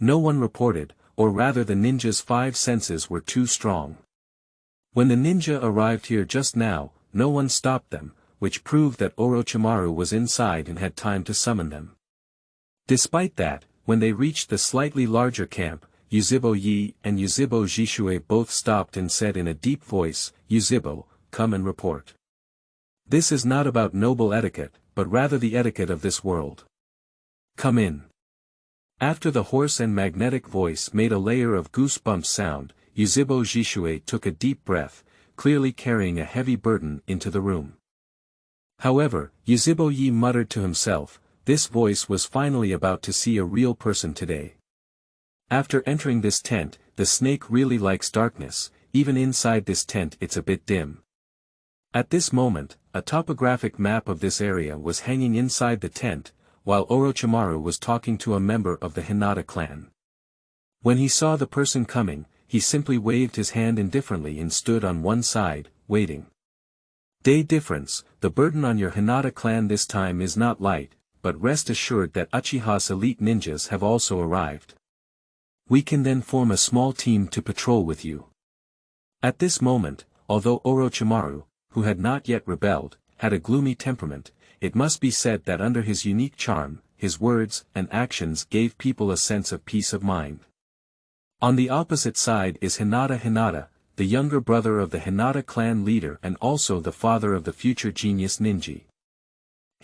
No one reported, or rather the ninja's 5 senses were too strong. When the ninja arrived here just now, no one stopped them, which proved that Orochimaru was inside and had time to summon them. Despite that, when they reached the slightly larger camp, Yuzhibo and Yuzhibo Zhishui both stopped and said in a deep voice, "Yuzhibo, come and report. This is not about noble etiquette, but rather the etiquette of this world. Come in." After the hoarse and magnetic voice made a layer of goosebumps sound, Yuzhibo Zhishui took a deep breath, clearly carrying a heavy burden into the room. However, Yuzhibo muttered to himself, this voice was finally about to see a real person today. After entering this tent, the snake really likes darkness, even inside this tent it's a bit dim. At this moment, a topographic map of this area was hanging inside the tent, while Orochimaru was talking to a member of the Hinata clan. When he saw the person coming, he simply waved his hand indifferently and stood on one side, waiting. Day difference, the burden on your Hinata clan this time is not light, but rest assured that Uchiha's elite ninjas have also arrived. We can then form a small team to patrol with you. At this moment, although Orochimaru, who had not yet rebelled, had a gloomy temperament, it must be said that under his unique charm, his words and actions gave people a sense of peace of mind. On the opposite side is Hinata, the younger brother of the Hinata clan leader and also the father of the future genius Ninji.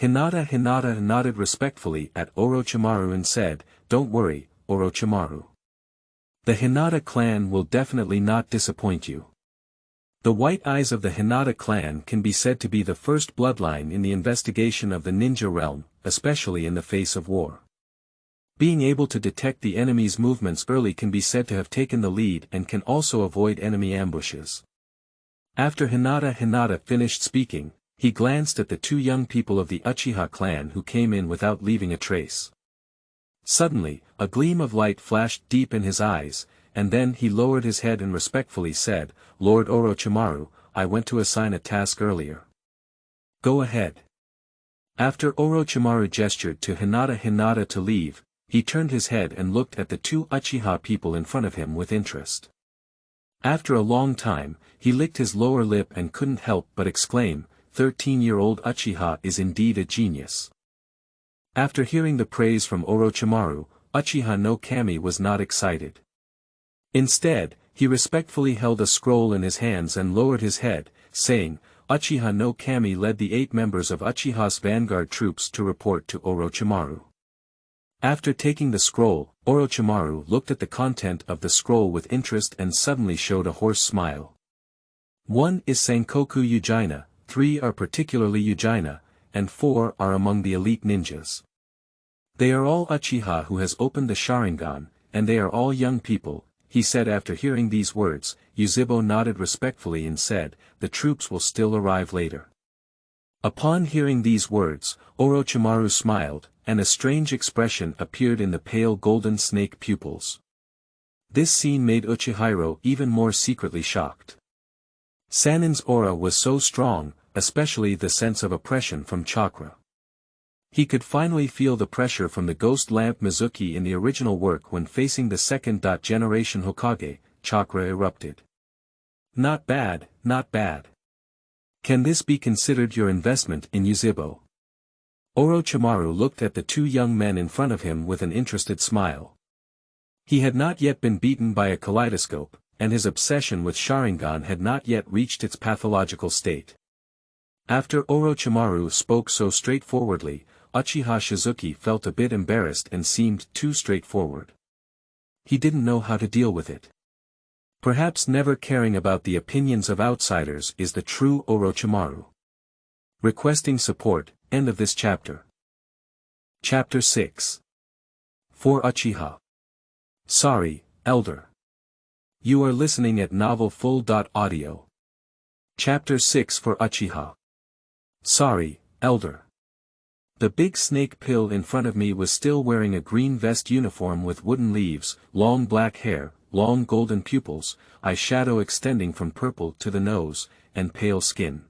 Hinata nodded respectfully at Orochimaru and said, "Don't worry, Orochimaru. The Hinata clan will definitely not disappoint you." The white eyes of the Hinata clan can be said to be the first bloodline in the investigation of the ninja realm, especially in the face of war. Being able to detect the enemy's movements early can be said to have taken the lead and can also avoid enemy ambushes. After Hinata finished speaking, he glanced at the 2 young people of the Uchiha clan who came in without leaving a trace. Suddenly, a gleam of light flashed deep in his eyes, and then he lowered his head and respectfully said, "Lord Orochimaru, I went to assign a task earlier. Go ahead." After Orochimaru gestured to Hinata to leave, he turned his head and looked at the 2 Uchiha people in front of him with interest. After a long time, he licked his lower lip and couldn't help but exclaim, 13-year-old Uchiha is indeed a genius. After hearing the praise from Orochimaru, Uchiha no Kami was not excited. Instead, he respectfully held a scroll in his hands and lowered his head, saying, Uchiha no Kami led the 8 members of Uchiha's vanguard troops to report to Orochimaru. After taking the scroll, Orochimaru looked at the content of the scroll with interest and suddenly showed a hoarse smile. 1 is Sankoku Ujina, 3 are particularly Ujina, and 4 are among the elite ninjas. They are all Uchiha who has opened the Sharingan, and they are all young people, he said. After hearing these words, Yuzhibo nodded respectfully and said, the troops will still arrive later. Upon hearing these words, Orochimaru smiled, and a strange expression appeared in the pale golden snake pupils. This scene made Uchiha even more secretly shocked. Sanin's aura was so strong, especially the sense of oppression from chakra. He could finally feel the pressure from the ghost lamp Mizuki in the original work when facing the second-generation Hokage. Chakra erupted. Not bad, not bad. Can this be considered your investment in Yuzhibo? Orochimaru looked at the 2 young men in front of him with an interested smile. He had not yet been beaten by a kaleidoscope, and his obsession with Sharingan had not yet reached its pathological state. After Orochimaru spoke so straightforwardly, Uchiha Shizuki felt a bit embarrassed and seemed too straightforward. He didn't know how to deal with it. Perhaps never caring about the opinions of outsiders is the true Orochimaru. Requesting support, end of this chapter. Chapter 6. For Uchiha. Sorry, Elder. You are listening at novelfull.audio. Chapter 6 for Uchiha. Sorry, Elder. The big snake pill in front of me was still wearing a green vest uniform with wooden leaves, long black hair, long golden pupils, eye shadow extending from purple to the nose, and pale skin.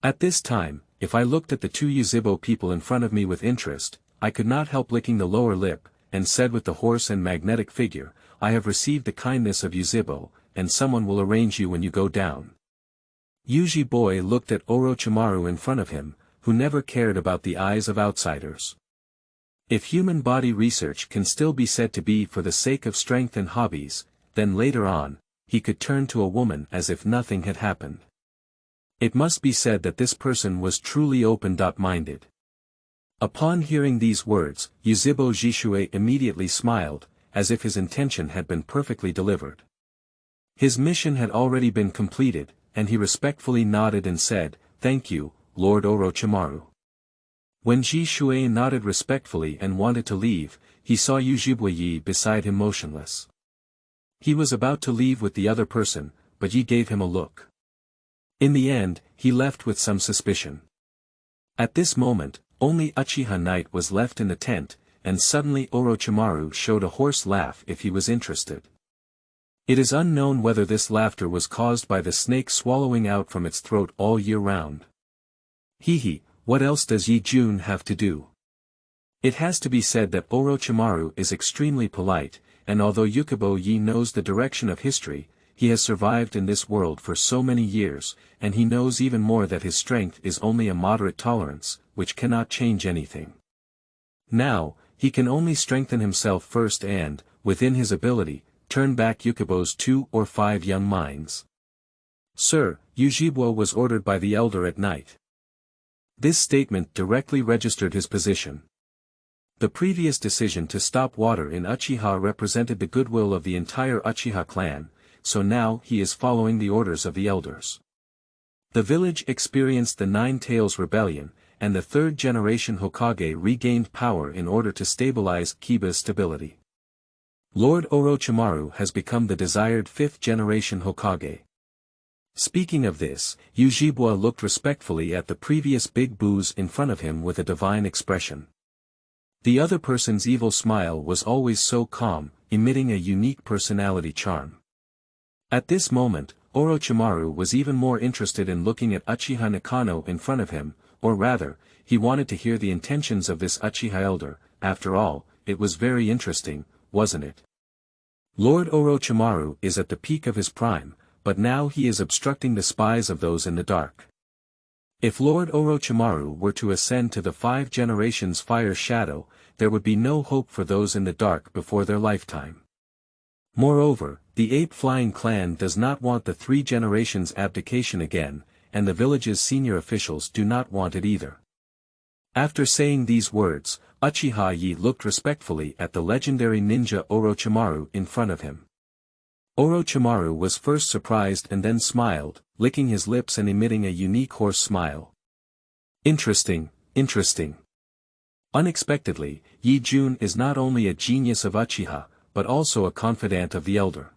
At this time, if I looked at the two Yuzhibo people in front of me with interest, I could not help licking the lower lip, and said with the hoarse and magnetic figure, "I have received the kindness of Yuzhibo, and someone will arrange you when you go down." Yuzhibo looked at Orochimaru in front of him, who never cared about the eyes of outsiders. If human body research can still be said to be for the sake of strength and hobbies, then later on, he could turn to a woman as if nothing had happened. It must be said that this person was truly open-minded. Upon hearing these words, Yuzhibo Zhishui immediately smiled, as if his intention had been perfectly delivered. His mission had already been completed, and he respectfully nodded and said, "Thank you, Lord Orochimaru." When Zhishui nodded respectfully and wanted to leave, he saw Yuzhibo beside him motionless. He was about to leave with the other person, but Yi gave him a look. In the end, he left with some suspicion. At this moment, only Uchiha Knight was left in the tent, and suddenly Orochimaru showed a hoarse laugh if he was interested. It is unknown whether this laughter was caused by the snake swallowing out from its throat all year round. Hee, what else does Yi Jun have to do? It has to be said that Orochimaru is extremely polite, and although Yuzhibo knows the direction of history, he has survived in this world for so many years, and he knows even more that his strength is only a moderate tolerance, which cannot change anything. Now, he can only strengthen himself first and, within his ability, turn back Yuzhibo's 2 or 5 young minds. "Sir, Yuzhibo was ordered by the elder at night." This statement directly registered his position. The previous decision to stop water in Uchiha represented the goodwill of the entire Uchiha clan, so now he is following the orders of the elders. The village experienced the Nine Tails Rebellion, and the third-generation Hokage regained power in order to stabilize Kiba's stability. Lord Orochimaru has become the desired fifth-generation Hokage. Speaking of this, Yuzhibo looked respectfully at the previous big boos in front of him with a divine expression. The other person's evil smile was always so calm, emitting a unique personality charm. At this moment, Orochimaru was even more interested in looking at Uchiha Nakano in front of him, or rather, he wanted to hear the intentions of this Uchiha elder. After all, it was very interesting, wasn't it? Lord Orochimaru is at the peak of his prime, but now he is obstructing the spies of those in the dark. If Lord Orochimaru were to ascend to the 5 generations fire shadow, there would be no hope for those in the dark before their lifetime. Moreover, the ape-flying clan does not want the 3 generations abdication again, and the village's senior officials do not want it either. After saying these words, Uchiha looked respectfully at the legendary ninja Orochimaru in front of him. Orochimaru was first surprised and then smiled, licking his lips and emitting a unique hoarse smile. Interesting, interesting. Unexpectedly, Yi Jun is not only a genius of Uchiha, but also a confidant of the elder.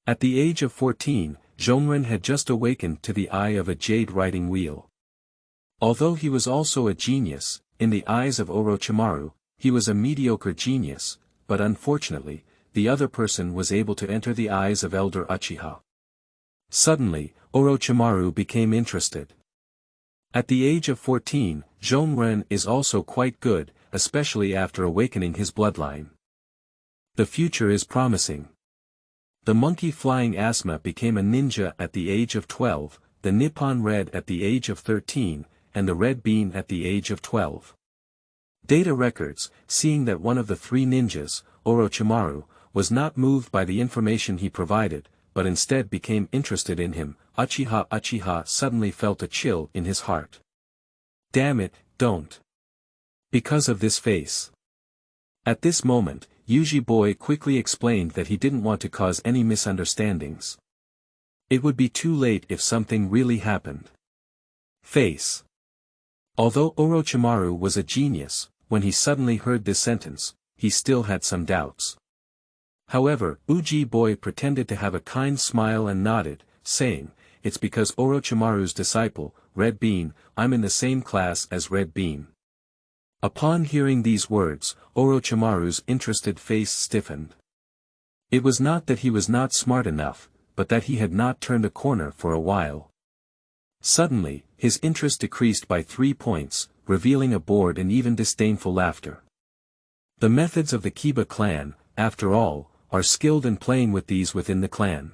At the age of 14, Zhongren had just awakened to the eye of a jade writing wheel. Although he was also a genius, in the eyes of Orochimaru, he was a mediocre genius, but unfortunately, the other person was able to enter the eyes of Elder Uchiha. Suddenly, Orochimaru became interested. At the age of 14, Zhongren is also quite good, especially after awakening his bloodline. The future is promising. The monkey flying asthma became a ninja at the age of 12, the Nippon Red at the age of 13, and the Red Bean at the age of 12. Data records, seeing that one of the 3 ninjas, Orochimaru, was not moved by the information he provided, but instead became interested in him, Uchiha suddenly felt a chill in his heart. Damn it, don't. Because of this face. At this moment, Yuzhibo quickly explained that he didn't want to cause any misunderstandings. It would be too late if something really happened. Face. Although Orochimaru was a genius, when he suddenly heard this sentence, he still had some doubts. However, Yuzhibo pretended to have a kind smile and nodded, saying, "It's because Orochimaru's disciple, Red Bean, I'm in the same class as Red Bean." Upon hearing these words, Orochimaru's interested face stiffened. It was not that he was not smart enough, but that he had not turned a corner for a while. Suddenly, his interest decreased by 3 points, revealing a bored and even disdainful laughter. The methods of the Kiba clan, after all, are skilled in playing with these within the clan.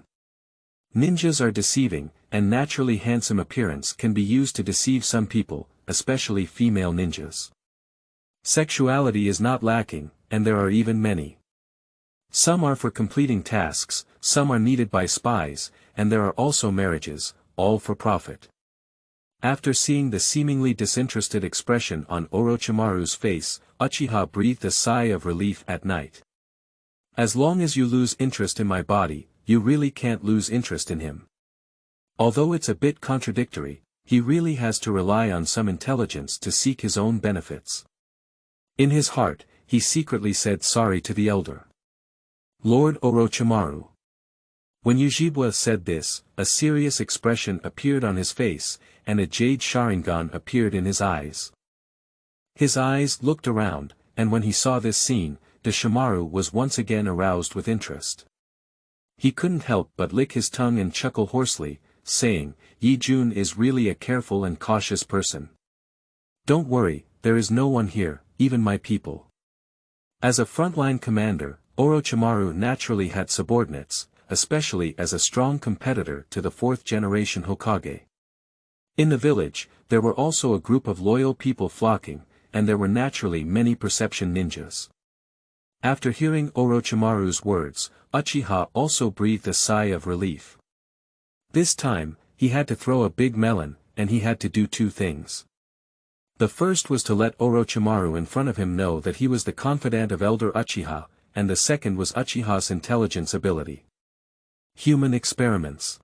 Ninjas are deceiving, and naturally handsome appearance can be used to deceive some people, especially female ninjas. Sexuality is not lacking, and there are even many. Some are for completing tasks, some are needed by spies, and there are also marriages, all for profit. After seeing the seemingly disinterested expression on Orochimaru's face, Uchiha breathed a sigh of relief at night. As long as you lose interest in my body, you really can't lose interest in him. Although it's a bit contradictory, he really has to rely on some intelligence to seek his own benefits. In his heart, he secretly said sorry to the elder Lord Orochimaru. When Yuzhibo said this, a serious expression appeared on his face, and a jade Sharingan appeared in his eyes. His eyes looked around, and when he saw this scene, Orochimaru was once again aroused with interest. He couldn't help but lick his tongue and chuckle hoarsely, saying, Yi Jun is really a careful and cautious person. Don't worry, there is no one here, even my people. As a frontline commander, Orochimaru naturally had subordinates, especially as a strong competitor to the 4th generation Hokage. In the village, there were also a group of loyal people flocking, and there were naturally many perception ninjas. After hearing Orochimaru's words, Uchiha also breathed a sigh of relief. This time, he had to throw a big melon, and he had to do 2 things. The first was to let Orochimaru in front of him know that he was the confidant of Elder Uchiha, and the second was Uchiha's intelligence ability. Human experiments.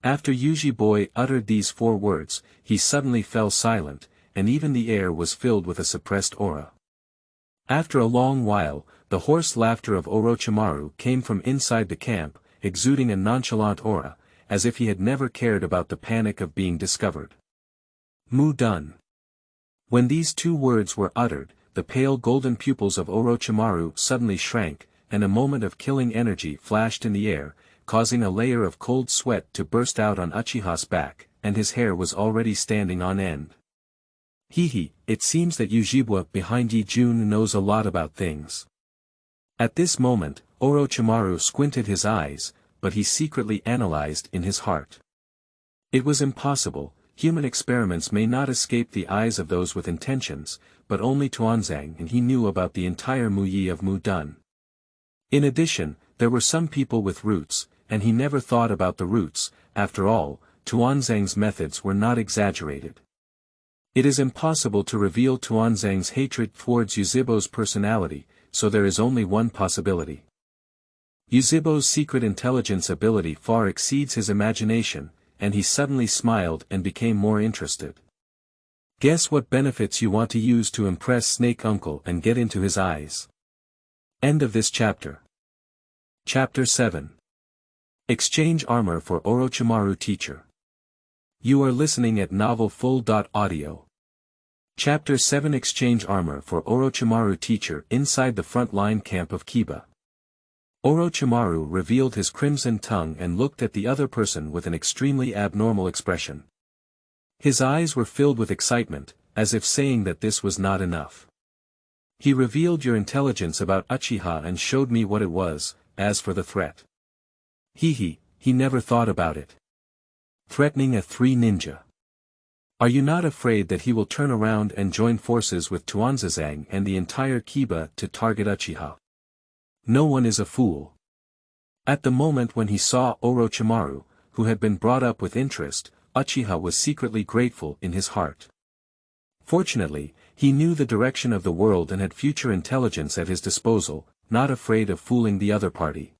After Yuzhibo uttered these 4 words, he suddenly fell silent, and even the air was filled with a suppressed aura. After a long while, the hoarse laughter of Orochimaru came from inside the camp, exuding a nonchalant aura, as if he had never cared about the panic of being discovered. Mu done. When these 2 words were uttered, the pale golden pupils of Orochimaru suddenly shrank, and a moment of killing energy flashed in the air, causing a layer of cold sweat to burst out on Uchiha's back, and his hair was already standing on end. Hehe, it seems that Yuzhibo behind Yi Jun knows a lot about things. At this moment, Orochimaru squinted his eyes, but he secretly analyzed in his heart. It was impossible, human experiments may not escape the eyes of those with intentions, but only Tuanzang and he knew about the entire Muyi of Mu Dun. In addition, there were some people with roots, and he never thought about the roots. After all, Tuanzang's methods were not exaggerated. It is impossible to reveal Tuanzang's hatred towards Yuzhibo's personality, so there is only one possibility. Yuzhibo's secret intelligence ability far exceeds his imagination, and he suddenly smiled and became more interested. Guess what benefits you want to use to impress Snake Uncle and get into his eyes. End of this chapter. Chapter 7. Exchange armor for Orochimaru teacher. You are listening at novelfull.audio. Chapter 7 Exchange armor for Orochimaru teacher inside the front-line camp of Kiba. Orochimaru revealed his crimson tongue and looked at the other person with an extremely abnormal expression. His eyes were filled with excitement, as if saying that this was not enough. He revealed your intelligence about Uchiha and showed me what it was. As for the threat. He never thought about it. Threatening a 3 ninja. Are you not afraid that he will turn around and join forces with Tuanzang and the entire Kiba to target Uchiha? No one is a fool. At the moment when he saw Orochimaru, who had been brought up with interest, Uchiha was secretly grateful in his heart. Fortunately, he knew the direction of the world and had future intelligence at his disposal, not afraid of fooling the other party.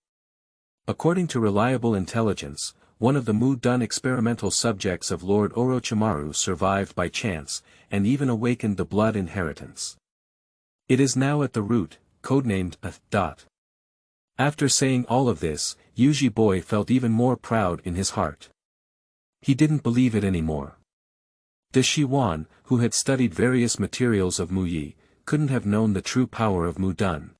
According to reliable intelligence, one of the Mu Dun experimental subjects of Lord Orochimaru survived by chance, and even awakened the blood inheritance. It is now at the root, codenamed a. After saying all of this, Yuzhibo felt even more proud in his heart. He didn't believe it anymore. The Shiwan, who had studied various materials of Muyi, couldn't have known the true power of Mu Dun.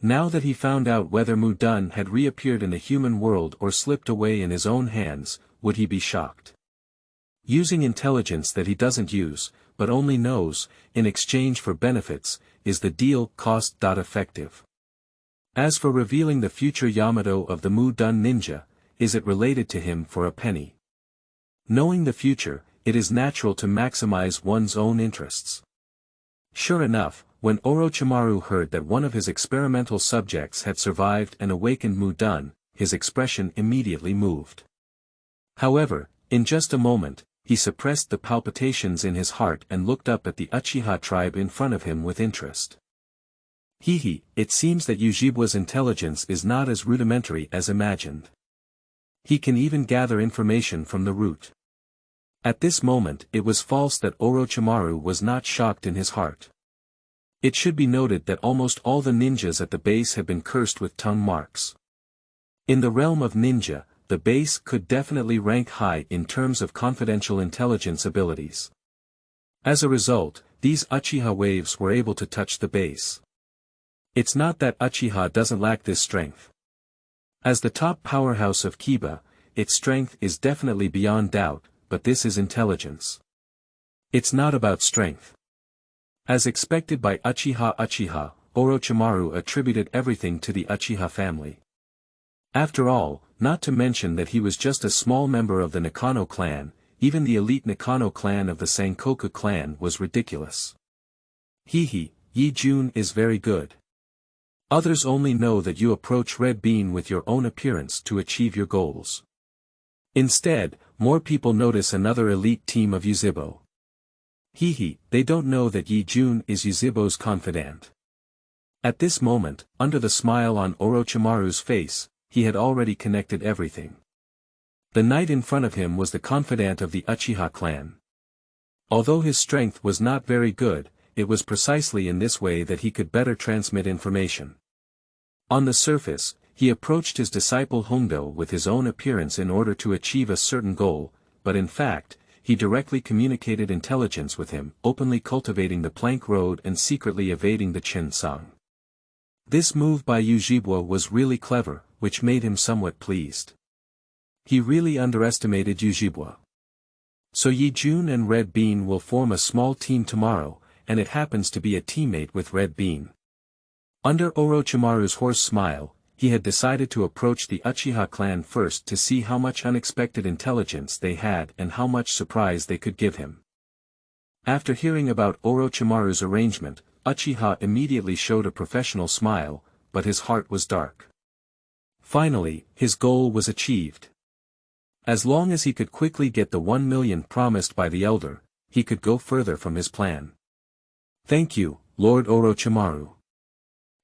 Now that he found out whether Mu Dun had reappeared in the human world or slipped away in his own hands, would he be shocked? Using intelligence that he doesn't use, but only knows, in exchange for benefits, is the deal cost-effective. As for revealing the future Yamato of the Mu Dun ninja, is it related to him for a penny? Knowing the future, it is natural to maximize one's own interests. Sure enough, when Orochimaru heard that one of his experimental subjects had survived and awakened Mu Dun, his expression immediately moved. However, in just a moment, he suppressed the palpitations in his heart and looked up at the Uchiha tribe in front of him with interest. It seems that Yuzhibo's intelligence is not as rudimentary as imagined. He can even gather information from the root. At this moment it was false that Orochimaru was not shocked in his heart. It should be noted that almost all the ninjas at the base have been cursed with tongue marks. In the realm of ninja, the base could definitely rank high in terms of confidential intelligence abilities. As a result, these Uchiha waves were able to touch the base. It's not that Uchiha doesn't lack this strength. As the top powerhouse of Kiba, its strength is definitely beyond doubt, but this is intelligence. It's not about strength. As expected by Uchiha, Orochimaru attributed everything to the Uchiha family. After all, not to mention that he was just a small member of the Nakano clan, even the elite Nakano clan of the Sankoku clan was ridiculous. Yi Jun is very good. Others only know that you approach Red Bean with your own appearance to achieve your goals. Instead, more people notice another elite team of Yuzhibo. They don't know that Yi Jun is Yuzhibo's confidant. At this moment, under the smile on Orochimaru's face, he had already connected everything. The knight in front of him was the confidant of the Uchiha clan. Although his strength was not very good, it was precisely in this way that he could better transmit information. On the surface, he approached his disciple Hongdo with his own appearance in order to achieve a certain goal, but in fact, he directly communicated intelligence with him, openly cultivating the plank road and secretly evading the Qin Song. This move by Yuzhibo was really clever, which made him somewhat pleased. He really underestimated Yuzhibo. So Yi Jun and Red Bean will form a small team tomorrow, and it happens to be a teammate with Red Bean. Under Orochimaru's horse smile, he had decided to approach the Uchiha clan first to see how much unexpected intelligence they had and how much surprise they could give him. After hearing about Orochimaru's arrangement, Uchiha immediately showed a professional smile, but his heart was dark. Finally, his goal was achieved. As long as he could quickly get the 1 million promised by the elder, he could go further from his plan. Thank you, Lord Orochimaru.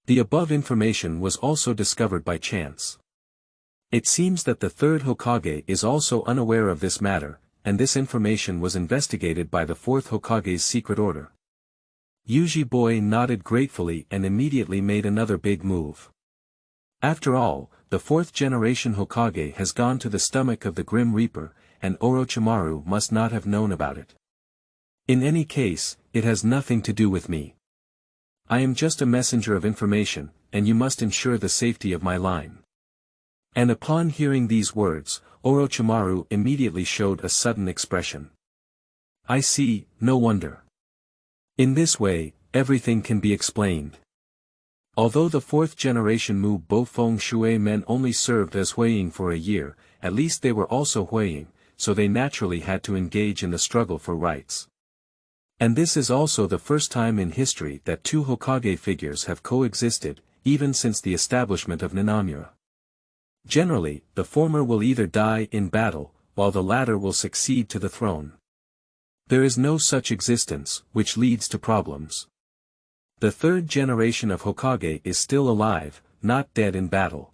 The above information was also discovered by chance. It seems that the third Hokage is also unaware of this matter, and this information was investigated by the fourth Hokage's secret order. Yuzhibo nodded gratefully and immediately made another big move. After all, the fourth generation Hokage has gone to the stomach of the Grim Reaper, and Orochimaru must not have known about it. In any case, it has nothing to do with me. I am just a messenger of information, and you must ensure the safety of my line. And upon hearing these words, Orochimaru immediately showed a sudden expression. I see, no wonder. In this way, everything can be explained. Although the fourth generation Mu Bo Feng Shui men only served as Huiying for a year, at least they were also Huiying, so they naturally had to engage in the struggle for rights. And this is also the first time in history that two Hokage figures have coexisted, even since the establishment of Ninamura. Generally, the former will either die in battle, while the latter will succeed to the throne. There is no such existence, which leads to problems. The third generation of Hokage is still alive, not dead in battle.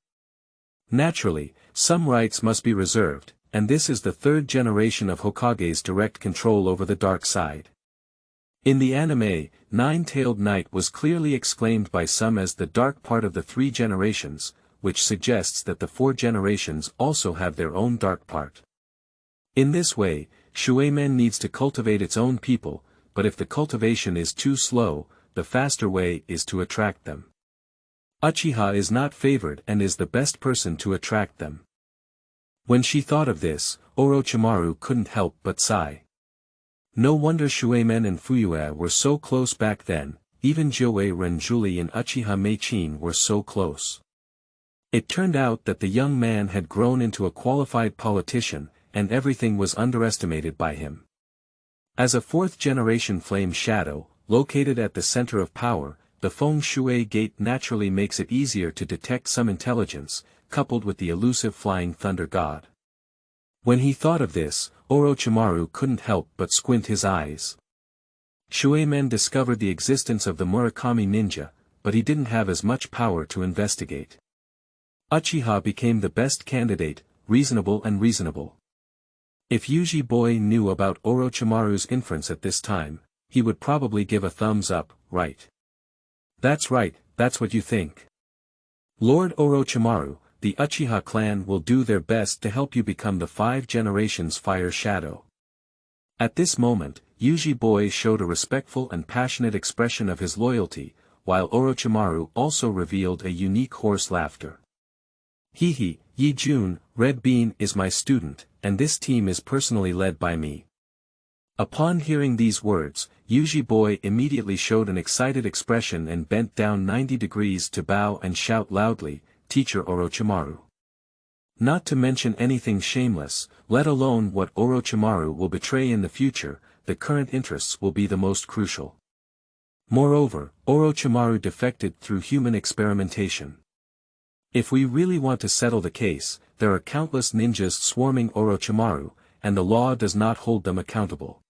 Naturally, some rights must be reserved, and this is the third generation of Hokage's direct control over the dark side. In the anime, Nine-Tailed Knight was clearly exclaimed by some as the dark part of the three generations, which suggests that the four generations also have their own dark part. In this way, Shueimen needs to cultivate its own people, but if the cultivation is too slow, the faster way is to attract them. Uchiha is not favored and is the best person to attract them. When she thought of this, Orochimaru couldn't help but sigh. No wonder Shuemen and Fuyue were so close back then, even Joei Renjuli and Uchiha Meichin were so close. It turned out that the young man had grown into a qualified politician, and everything was underestimated by him. As a fourth-generation flame shadow, located at the center of power, the Feng Shui gate naturally makes it easier to detect some intelligence, coupled with the elusive flying thunder god. When he thought of this, Orochimaru couldn't help but squint his eyes. Shuemen discovered the existence of the Murakami ninja, but he didn't have as much power to investigate. Uchiha became the best candidate, reasonable and reasonable. If Yuzhibo knew about Orochimaru's inference at this time, he would probably give a thumbs up, right? That's right, that's what you think. Lord Orochimaru, the Uchiha clan will do their best to help you become the 5 generations fire shadow. At this moment, Yuzhibo showed a respectful and passionate expression of his loyalty, while Orochimaru also revealed a unique hoarse laughter. Hehe, Yi Jun, Red Bean is my student, and this team is personally led by me. Upon hearing these words, Yuzhibo immediately showed an excited expression and bent down 90 degrees to bow and shout loudly, Teacher Orochimaru. Not to mention anything shameless, let alone what Orochimaru will betray in the future, the current interests will be the most crucial. Moreover, Orochimaru defected through human experimentation. If we really want to settle the case, there are countless ninjas swarming Orochimaru, and the law does not hold them accountable.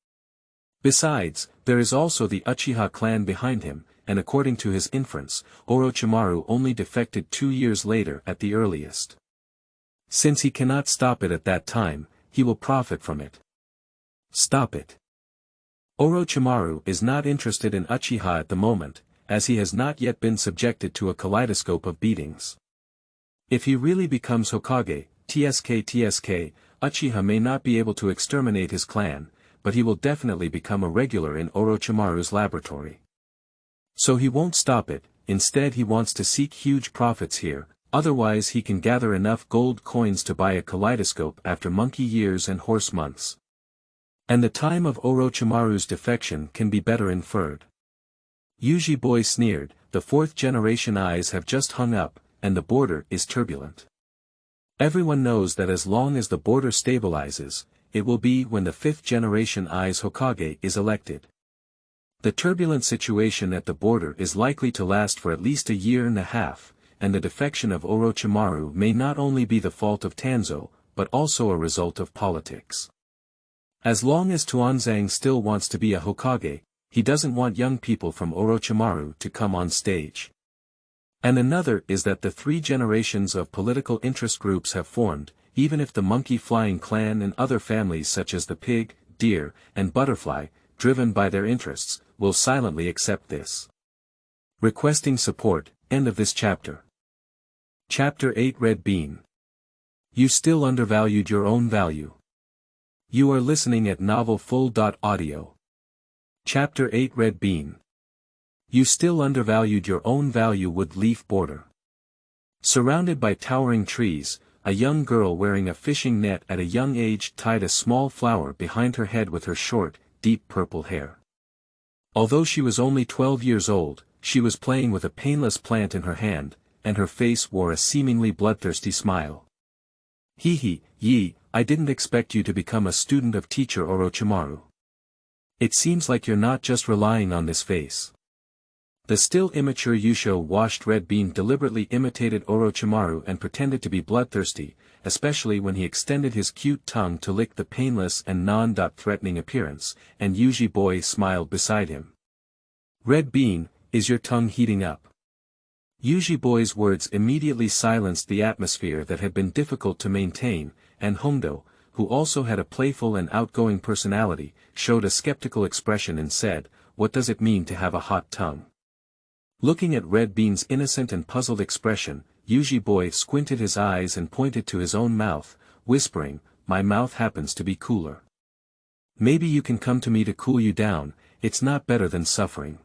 Besides, there is also the Uchiha clan behind him, and according to his inference, Orochimaru only defected 2 years later at the earliest. Since he cannot stop it at that time, he will profit from it. Stop it. Orochimaru is not interested in Uchiha at the moment, as he has not yet been subjected to a kaleidoscope of beatings. If he really becomes Hokage, TSK, Uchiha may not be able to exterminate his clan, but he will definitely become a regular in Orochimaru's laboratory. So he won't stop it, instead he wants to seek huge profits here, otherwise he can gather enough gold coins to buy a kaleidoscope after monkey years and horse months. And the time of Orochimaru's defection can be better inferred. Yuzhibo sneered, the 4th generation eyes have just hung up, and the border is turbulent. Everyone knows that as long as the border stabilizes, it will be when the 5th generation Ai's Hokage is elected. The turbulent situation at the border is likely to last for at least a year and a half, and the defection of Orochimaru may not only be the fault of Tanzo, but also a result of politics. As long as Tuanzang still wants to be a Hokage, he doesn't want young people from Orochimaru to come on stage. And another is that the 3 generations of political interest groups have formed, even if the monkey-flying clan and other families such as the pig, deer, and butterfly, driven by their interests, will silently accept this. Requesting support, end of this chapter. Chapter 8 Red Bean. You still undervalued your own value. You are listening at novelfull.audio. Chapter 8 Red Bean. You still undervalued your own value. Wood leaf border. Surrounded by towering trees, a young girl wearing a fishing net at a young age tied a small flower behind her head with her short, deep purple hair. Although she was only 12 years old, she was playing with a painless plant in her hand, and her face wore a seemingly bloodthirsty smile. Hehe, Yi, I didn't expect you to become a student of teacher Orochimaru. It seems like you're not just relying on this face. The still immature Yusho washed Red Bean deliberately imitated Orochimaru and pretended to be bloodthirsty, especially when he extended his cute tongue to lick the painless and non-threatening appearance, and Yuzhibo smiled beside him. Red Bean, is your tongue heating up? Yuzhibo's words immediately silenced the atmosphere that had been difficult to maintain, and Hondo, who also had a playful and outgoing personality, showed a skeptical expression and said, "What does it mean to have a hot tongue?" Looking at Red Bean's innocent and puzzled expression, Yuzhibo squinted his eyes and pointed to his own mouth, whispering, "My mouth happens to be cooler. Maybe you can come to me to cool you down, it's not better than suffering."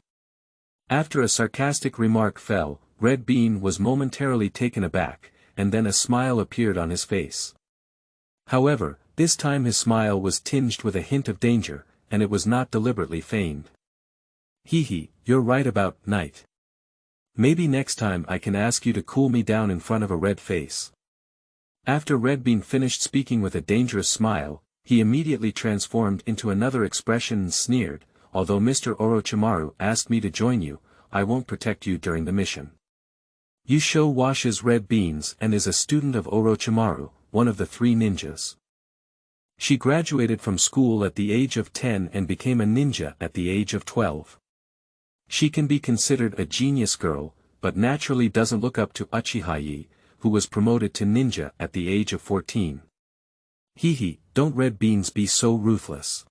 After a sarcastic remark fell, Red Bean was momentarily taken aback, and then a smile appeared on his face. However, this time his smile was tinged with a hint of danger, and it was not deliberately feigned. Hee, you're right about night. Maybe next time I can ask you to cool me down in front of a red face. After Red Bean finished speaking with a dangerous smile, he immediately transformed into another expression and sneered, although Mr. Orochimaru asked me to join you, I won't protect you during the mission. Yuzhibo washes red beans and is a student of Orochimaru, one of the 3 ninjas. She graduated from school at the age of 10 and became a ninja at the age of 12. She can be considered a genius girl, but naturally doesn't look up to Uchiha, who was promoted to ninja at the age of 14. Hee, don't red beans be so ruthless.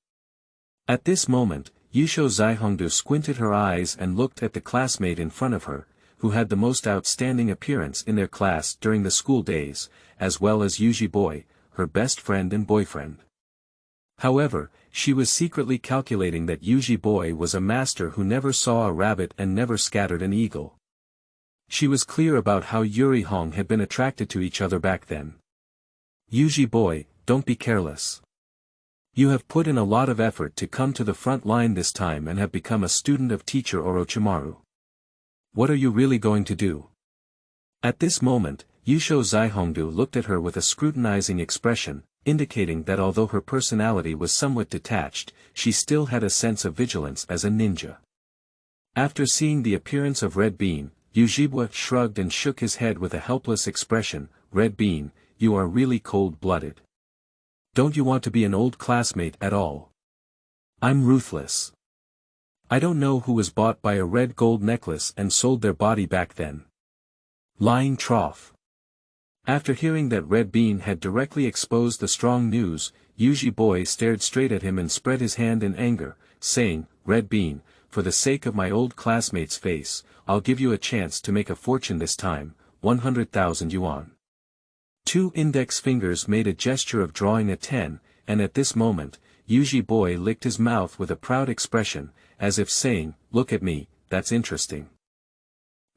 At this moment, Yuzhibo Zhishui squinted her eyes and looked at the classmate in front of her, who had the most outstanding appearance in their class during the school days, as well as Yuzhibo, her best friend and boyfriend. However, she was secretly calculating that Yuzhibo was a master who never saw a rabbit and never scattered an eagle. She was clear about how Yuri Hong had been attracted to each other back then. Yuzhibo, don't be careless. You have put in a lot of effort to come to the front line this time and have become a student of teacher Orochimaru. What are you really going to do? At this moment, Yuzhibo Zhishui looked at her with a scrutinizing expression, indicating that although her personality was somewhat detached, she still had a sense of vigilance as a ninja. After seeing the appearance of Red Bean, Yuzhibo shrugged and shook his head with a helpless expression. Red Bean, you are really cold-blooded. Don't you want to be an old classmate at all? I'm ruthless. I don't know who was bought by a red gold necklace and sold their body back then. Lying trough. After hearing that Red Bean had directly exposed the strong news, Yuzhibo stared straight at him and spread his hand in anger, saying, Red Bean, for the sake of my old classmate's face, I'll give you a chance to make a fortune this time, 100,000 yuan. 2 index fingers made a gesture of drawing a 10, and at this moment, Yuzhibo licked his mouth with a proud expression, as if saying, look at me, that's interesting.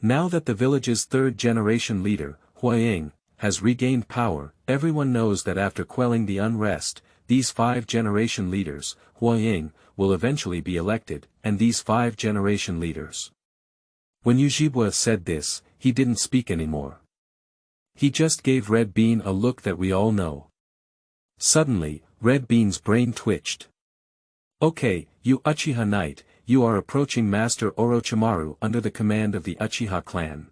Now that the village's 3rd-generation leader, Huaying, has regained power, everyone knows that after quelling the unrest, these 5th-generation leaders, Huaying, will eventually be elected, and these 5th-generation leaders. When Yuzhibo said this, he didn't speak anymore. He just gave Red Bean a look that we all know. Suddenly, Red Bean's brain twitched. Okay, you Uchiha Knight, you are approaching Master Orochimaru under the command of the Uchiha clan.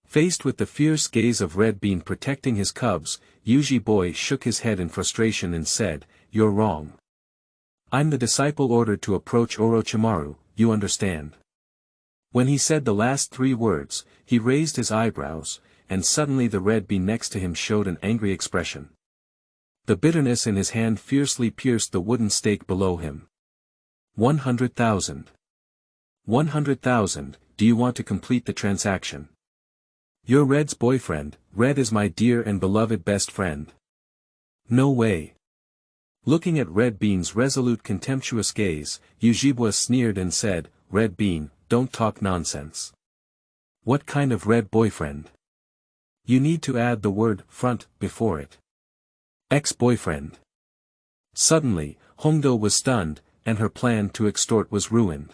Faced with the fierce gaze of Red Bean protecting his cubs, Yuzhibo shook his head in frustration and said, You're wrong. I'm the disciple ordered to approach Orochimaru, you understand. When he said the last 3 words, he raised his eyebrows, and suddenly the Red Bean next to him showed an angry expression. The bitterness in his hand fiercely pierced the wooden stake below him. 100,000. 100,000, do you want to complete the transaction? You're Red's boyfriend, Red is my dear and beloved best friend. No way. Looking at Red Bean's resolute contemptuous gaze, Yuzhibo sneered and said, Red Bean, don't talk nonsense. What kind of red boyfriend? You need to add the word front before it. Ex-boyfriend. Suddenly, Hongdo was stunned, and her plan to extort was ruined.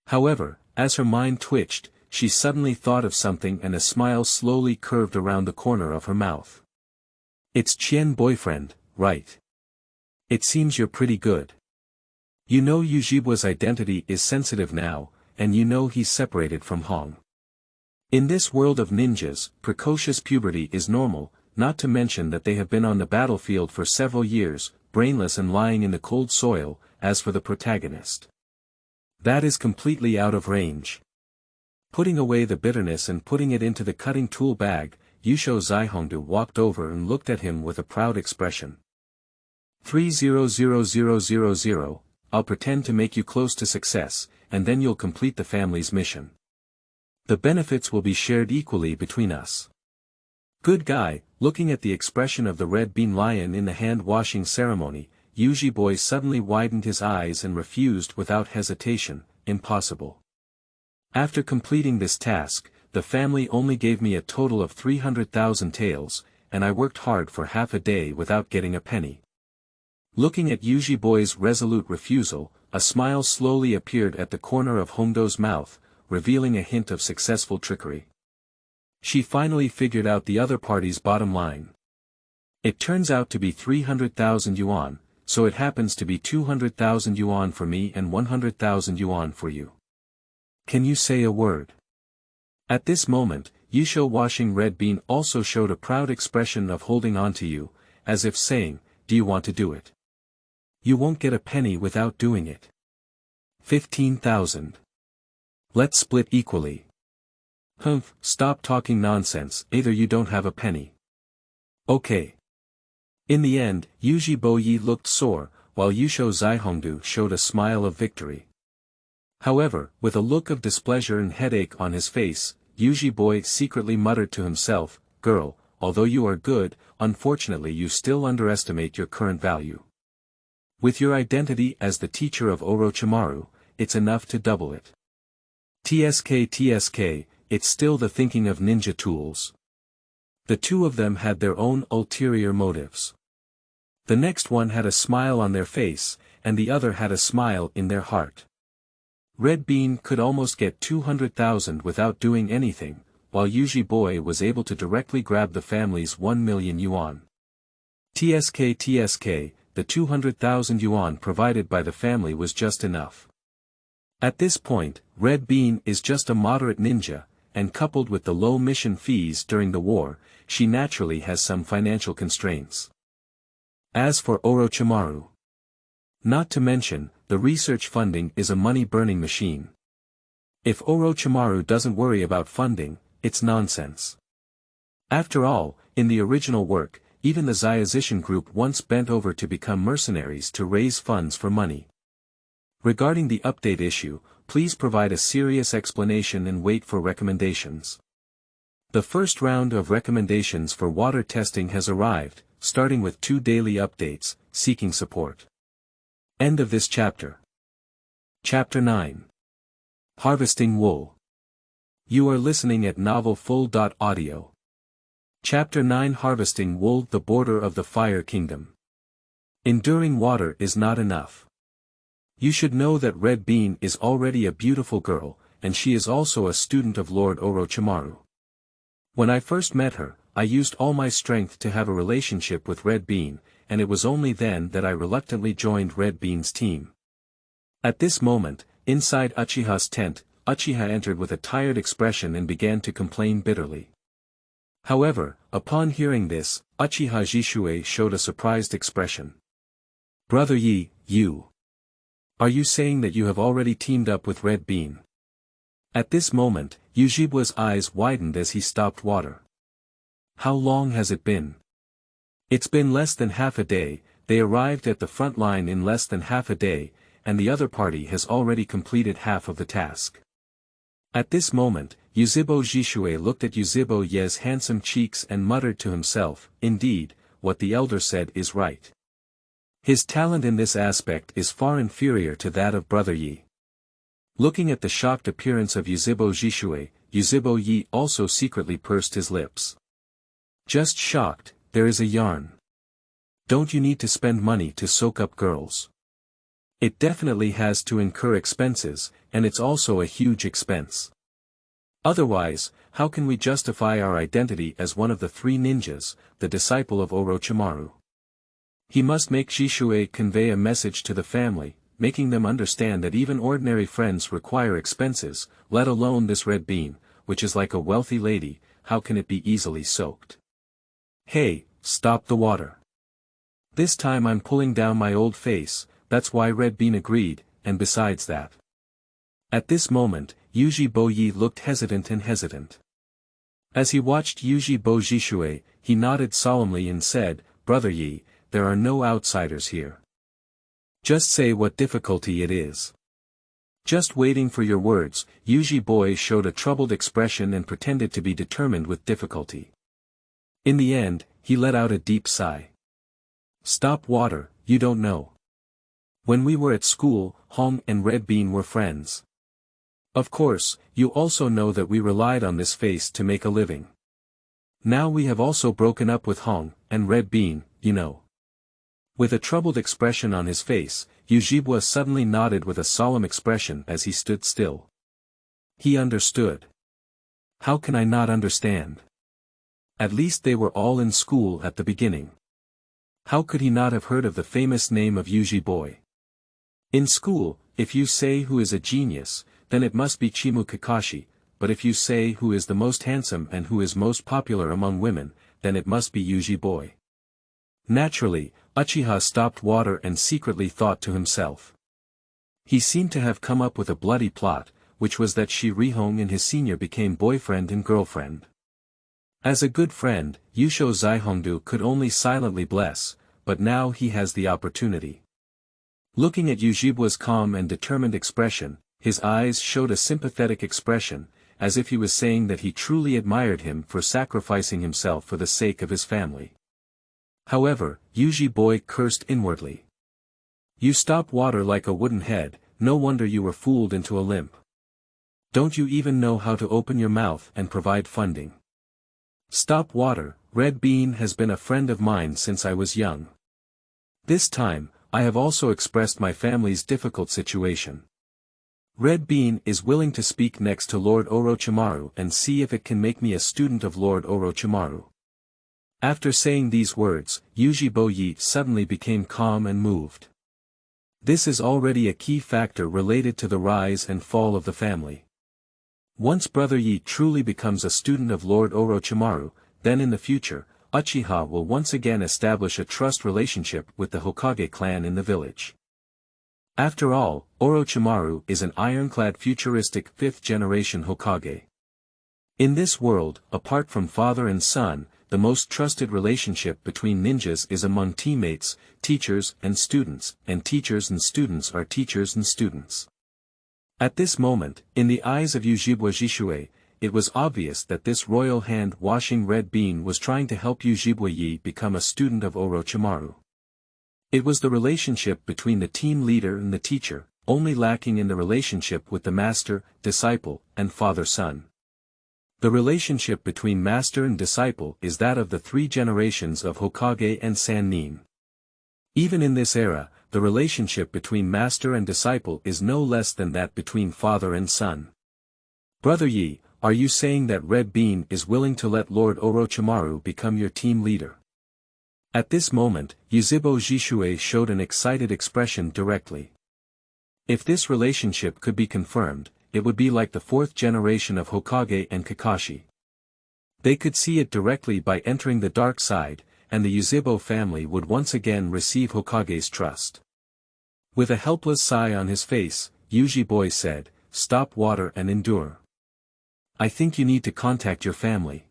However, as her mind twitched, she suddenly thought of something and a smile slowly curved around the corner of her mouth. It's Qian boyfriend, right? It seems you're pretty good. You know Yuzhibo's identity is sensitive now, and you know he's separated from Hong. In this world of ninjas, precocious puberty is normal, not to mention that they have been on the battlefield for several years, brainless and lying in the cold soil. As for the protagonist, that is completely out of range. Putting away the bitterness and putting it into the cutting tool bag, Yuzhibo Zhishui walked over and looked at him with a proud expression. 300000, I'll pretend to make you close to success, and then you'll complete the family's mission. The benefits will be shared equally between us. Good guy. Looking at the expression of the Red Bean lion in the hand-washing ceremony, Yuzhibo suddenly widened his eyes and refused without hesitation, impossible. After completing this task, the family only gave me a total of 300,000 taels, and I worked hard for half a day without getting a penny. Looking at Yuzhibo's resolute refusal, a smile slowly appeared at the corner of Hongdo's mouth, revealing a hint of successful trickery. She finally figured out the other party's bottom line. It turns out to be 300,000 yuan, so it happens to be 200,000 yuan for me and 100,000 yuan for you. Can you say a word? At this moment, Yusho washing Red Bean also showed a proud expression of holding on to you, as if saying, do you want to do it? You won't get a penny without doing it. 15,000. Let's split equally. Humph, stop talking nonsense, either you don't have a penny. Okay. In the end, Yuzhibo Yi looked sore, while Yusho Zihongdu showed a smile of victory. However, with a look of displeasure and headache on his face, Yuzhibo secretly muttered to himself, girl, although you are good, unfortunately you still underestimate your current value. With your identity as the teacher of Orochimaru, it's enough to double it. TSK, it's still the thinking of ninja tools. The two of them had their own ulterior motives. The next one had a smile on their face, and the other had a smile in their heart. Red Bean could almost get 200,000 without doing anything, while Yuzhibo was able to directly grab the family's 1 million yuan. TSK, the 200,000 yuan provided by the family was just enough. At this point, Red Bean is just a moderate ninja, and coupled with the low mission fees during the war, she naturally has some financial constraints. As for Orochimaru, not to mention, the research funding is a money-burning machine. If Orochimaru doesn't worry about funding, it's nonsense. After all, in the original work, even the Xiazishan group once bent over to become mercenaries to raise funds for money. Regarding the update issue, please provide a serious explanation and wait for recommendations. The first round of recommendations for water testing has arrived, starting with 2 daily updates, seeking support. End of this chapter. Chapter 9. Harvesting Wool. You are listening at novelfull.audio. Chapter 9 Harvesting Wool. The border of the Fire Kingdom. Enduring water is not enough. You should know that Red Bean is already a beautiful girl, and she is also a student of Lord Orochimaru. When I first met her, I used all my strength to have a relationship with Red Bean, and it was only then that I reluctantly joined Red Bean's team. At this moment, inside Uchiha's tent, Uchiha entered with a tired expression and began to complain bitterly. However, upon hearing this, Uchiha Zhishui showed a surprised expression. Brother Yi, you. Are you saying that you have already teamed up with Red Bean? At this moment, Yuzhibo's eyes widened as he stopped water. How long has it been? It's been less than half a day. They arrived at the front line in less than half a day, and the other party has already completed half of the task. At this moment, Yuzhibo Zhishui looked at Yuzhibo Ye's handsome cheeks and muttered to himself, indeed, what the elder said is right. His talent in this aspect is far inferior to that of Brother Yi. Looking at the shocked appearance of Yuzhibo Zhishui, Yuzhibo Yi also secretly pursed his lips. Just shocked, there is a yarn. Don't you need to spend money to soak up girls? It definitely has to incur expenses, and it's also a huge expense. Otherwise, how can we justify our identity as one of the 3 ninjas, the disciple of Orochimaru? He must make Zhishui convey a message to the family, making them understand that even ordinary friends require expenses, let alone this Red Bean, which is like a wealthy lady, how can it be easily soaked? Hey, stop the water. This time I'm pulling down my old face, that's why Red Bean agreed, and besides that. At this moment, Yuzhibo Yi looked hesitant. As he watched Yuzhibo Zhishui, he nodded solemnly and said, Brother Yi, there are no outsiders here. Just say what difficulty it is. Just waiting for your words, Yuzhibo showed a troubled expression and pretended to be determined with difficulty. In the end, he let out a deep sigh. Stop water, you don't know. When we were at school, Hong and Red Bean were friends. Of course, you also know that we relied on this face to make a living. Now we have also broken up with Hong, and Red Bean, you know. With a troubled expression on his face, Yuzhibo suddenly nodded with a solemn expression as he stood still. He understood. How can I not understand? At least they were all in school at the beginning. How could he not have heard of the famous name of Yuzhibo? In school, if you say who is a genius, then it must be Chimu Kakashi, but if you say who is the most handsome and who is most popular among women, then it must be Yuzhibo. Naturally, Uchiha stopped water and secretly thought to himself. He seemed to have come up with a bloody plot, which was that Rihong and his senior became boyfriend and girlfriend. As a good friend, Yusho Zihongdu could only silently bless, but now he has the opportunity. Looking at Yuzhibo's calm and determined expression, his eyes showed a sympathetic expression, as if he was saying that he truly admired him for sacrificing himself for the sake of his family. However, Yuzhibo cursed inwardly. You stop water like a wooden head, no wonder you were fooled into a limp. Don't you even know how to open your mouth and provide funding? Stop water, Red Bean has been a friend of mine since I was young. This time, I have also expressed my family's difficult situation. Red Bean is willing to speak next to Lord Orochimaru and see if it can make me a student of Lord Orochimaru. After saying these words, Yuzhibo suddenly became calm and moved. This is already a key factor related to the rise and fall of the family. Once Brother Yi truly becomes a student of Lord Orochimaru, then in the future, Uchiha will once again establish a trust relationship with the Hokage clan in the village. After all, Orochimaru is an ironclad futuristic fifth-generation Hokage. In this world, apart from father and son, the most trusted relationship between ninjas is among teammates, teachers and students, and teachers and students are teachers and students. At this moment, in the eyes of Yuzhibo Zhishui, it was obvious that this royal hand-washing Red Bean was trying to help Yuzhibo become a student of Orochimaru. It was the relationship between the team leader and the teacher, only lacking in the relationship with the master, disciple, and father-son. The relationship between master and disciple is that of the three generations of Hokage and Sannin. Even in this era, the relationship between master and disciple is no less than that between father and son. Brother Yi, are you saying that Red Bean is willing to let Lord Orochimaru become your team leader? At this moment, Yuzhibo Zhishui showed an excited expression directly. If this relationship could be confirmed, it would be like the fourth generation of Hokage and Kakashi. They could see it directly by entering the dark side, and the Yuzhibo family would once again receive Hokage's trust. With a helpless sigh on his face, Yuzhibo said, "Stop water and endure. I think you need to contact your family."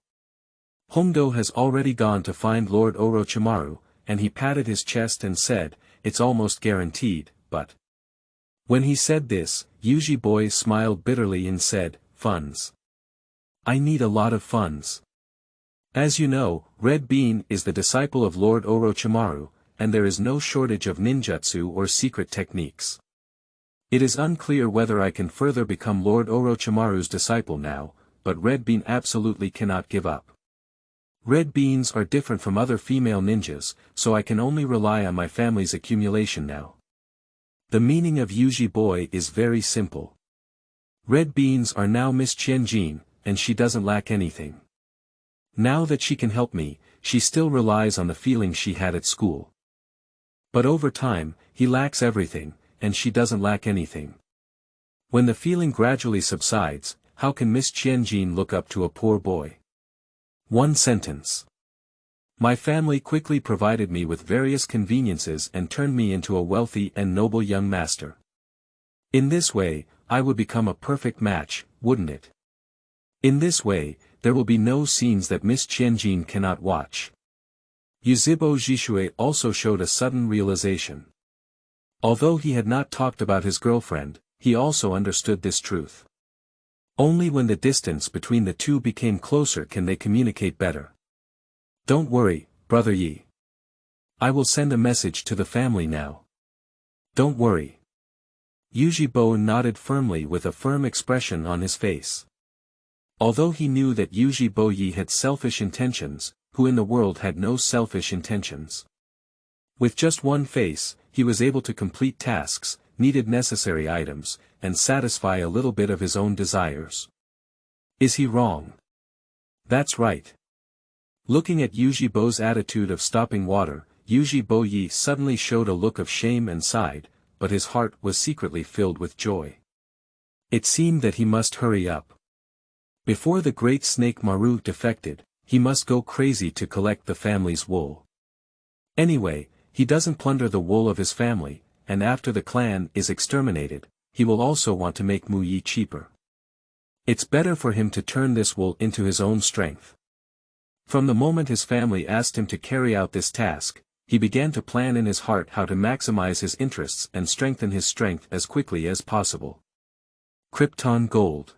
Hongdo has already gone to find Lord Orochimaru, and he patted his chest and said, "It's almost guaranteed, but..." When he said this, Yuzhibo smiled bitterly and said, "Funds. I need a lot of funds." As you know, Red Bean is the disciple of Lord Orochimaru, and there is no shortage of ninjutsu or secret techniques. It is unclear whether I can further become Lord Orochimaru's disciple now, but Red Bean absolutely cannot give up. Red beans are different from other female ninjas, so I can only rely on my family's accumulation now. The meaning of Yuzhibo is very simple. Red beans are now Miss Qian, and she doesn't lack anything. Now that she can help me, she still relies on the feelings she had at school. But over time, he lacks everything, and she doesn't lack anything. When the feeling gradually subsides, how can Miss Qian look up to a poor boy? One sentence. My family quickly provided me with various conveniences and turned me into a wealthy and noble young master. In this way, I would become a perfect match, wouldn't it? In this way, there will be no scenes that Miss Qian cannot watch. Yuzhibo Zhishui also showed a sudden realization. Although he had not talked about his girlfriend, he also understood this truth. Only when the distance between the two became closer can they communicate better. Don't worry, Brother Yi. I will send a message to the family now. Don't worry. Yuzhibo nodded firmly with a firm expression on his face. Although he knew that Yuzhibo had selfish intentions, who in the world had no selfish intentions? With just one face, he was able to complete tasks, needed necessary items, and satisfy a little bit of his own desires. Is he wrong? That's right. Looking at Yuzhibo's attitude of stopping water, Yuzhibo suddenly showed a look of shame and sighed, but his heart was secretly filled with joy. It seemed that he must hurry up. Before the great snake Maru defected, he must go crazy to collect the family's wool. Anyway, he doesn't plunder the wool of his family, and after the clan is exterminated, he will also want to make Muyi cheaper. It's better for him to turn this wool into his own strength. From the moment his family asked him to carry out this task, he began to plan in his heart how to maximize his interests and strengthen his strength as quickly as possible. Krypton Gold.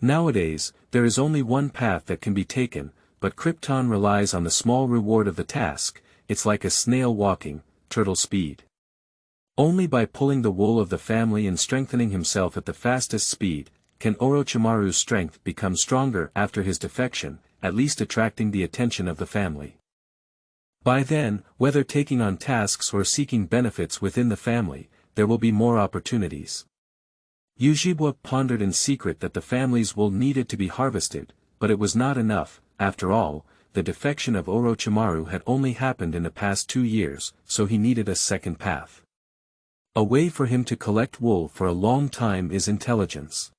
Nowadays, there is only one path that can be taken, but Krypton relies on the small reward of the task. It's like a snail walking, turtle speed. Only by pulling the wool of the family and strengthening himself at the fastest speed, can Orochimaru's strength become stronger after his defection, at least attracting the attention of the family. By then, whether taking on tasks or seeking benefits within the family, there will be more opportunities. Yuzhibo pondered in secret that the family's wool needed to be harvested, but it was not enough. After all, the defection of Orochimaru had only happened in the past 2 years, so he needed a second path. A way for him to collect wool for a long time is intelligence.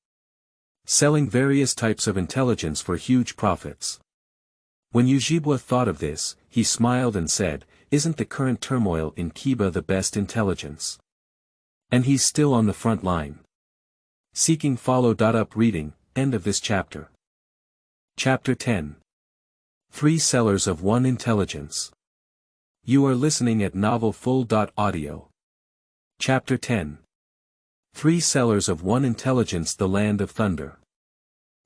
Selling various types of intelligence for huge profits. When Yuzhibo thought of this, he smiled and said, "Isn't the current turmoil in Kiba the best intelligence? And he's still on the front line." Seeking follow-up reading, end of this chapter. Chapter 10. 3 Sellers of 1 Intelligence. You are listening at novelfull.audio. Chapter 10. 3 Sellers of 1 Intelligence. The Land of Thunder.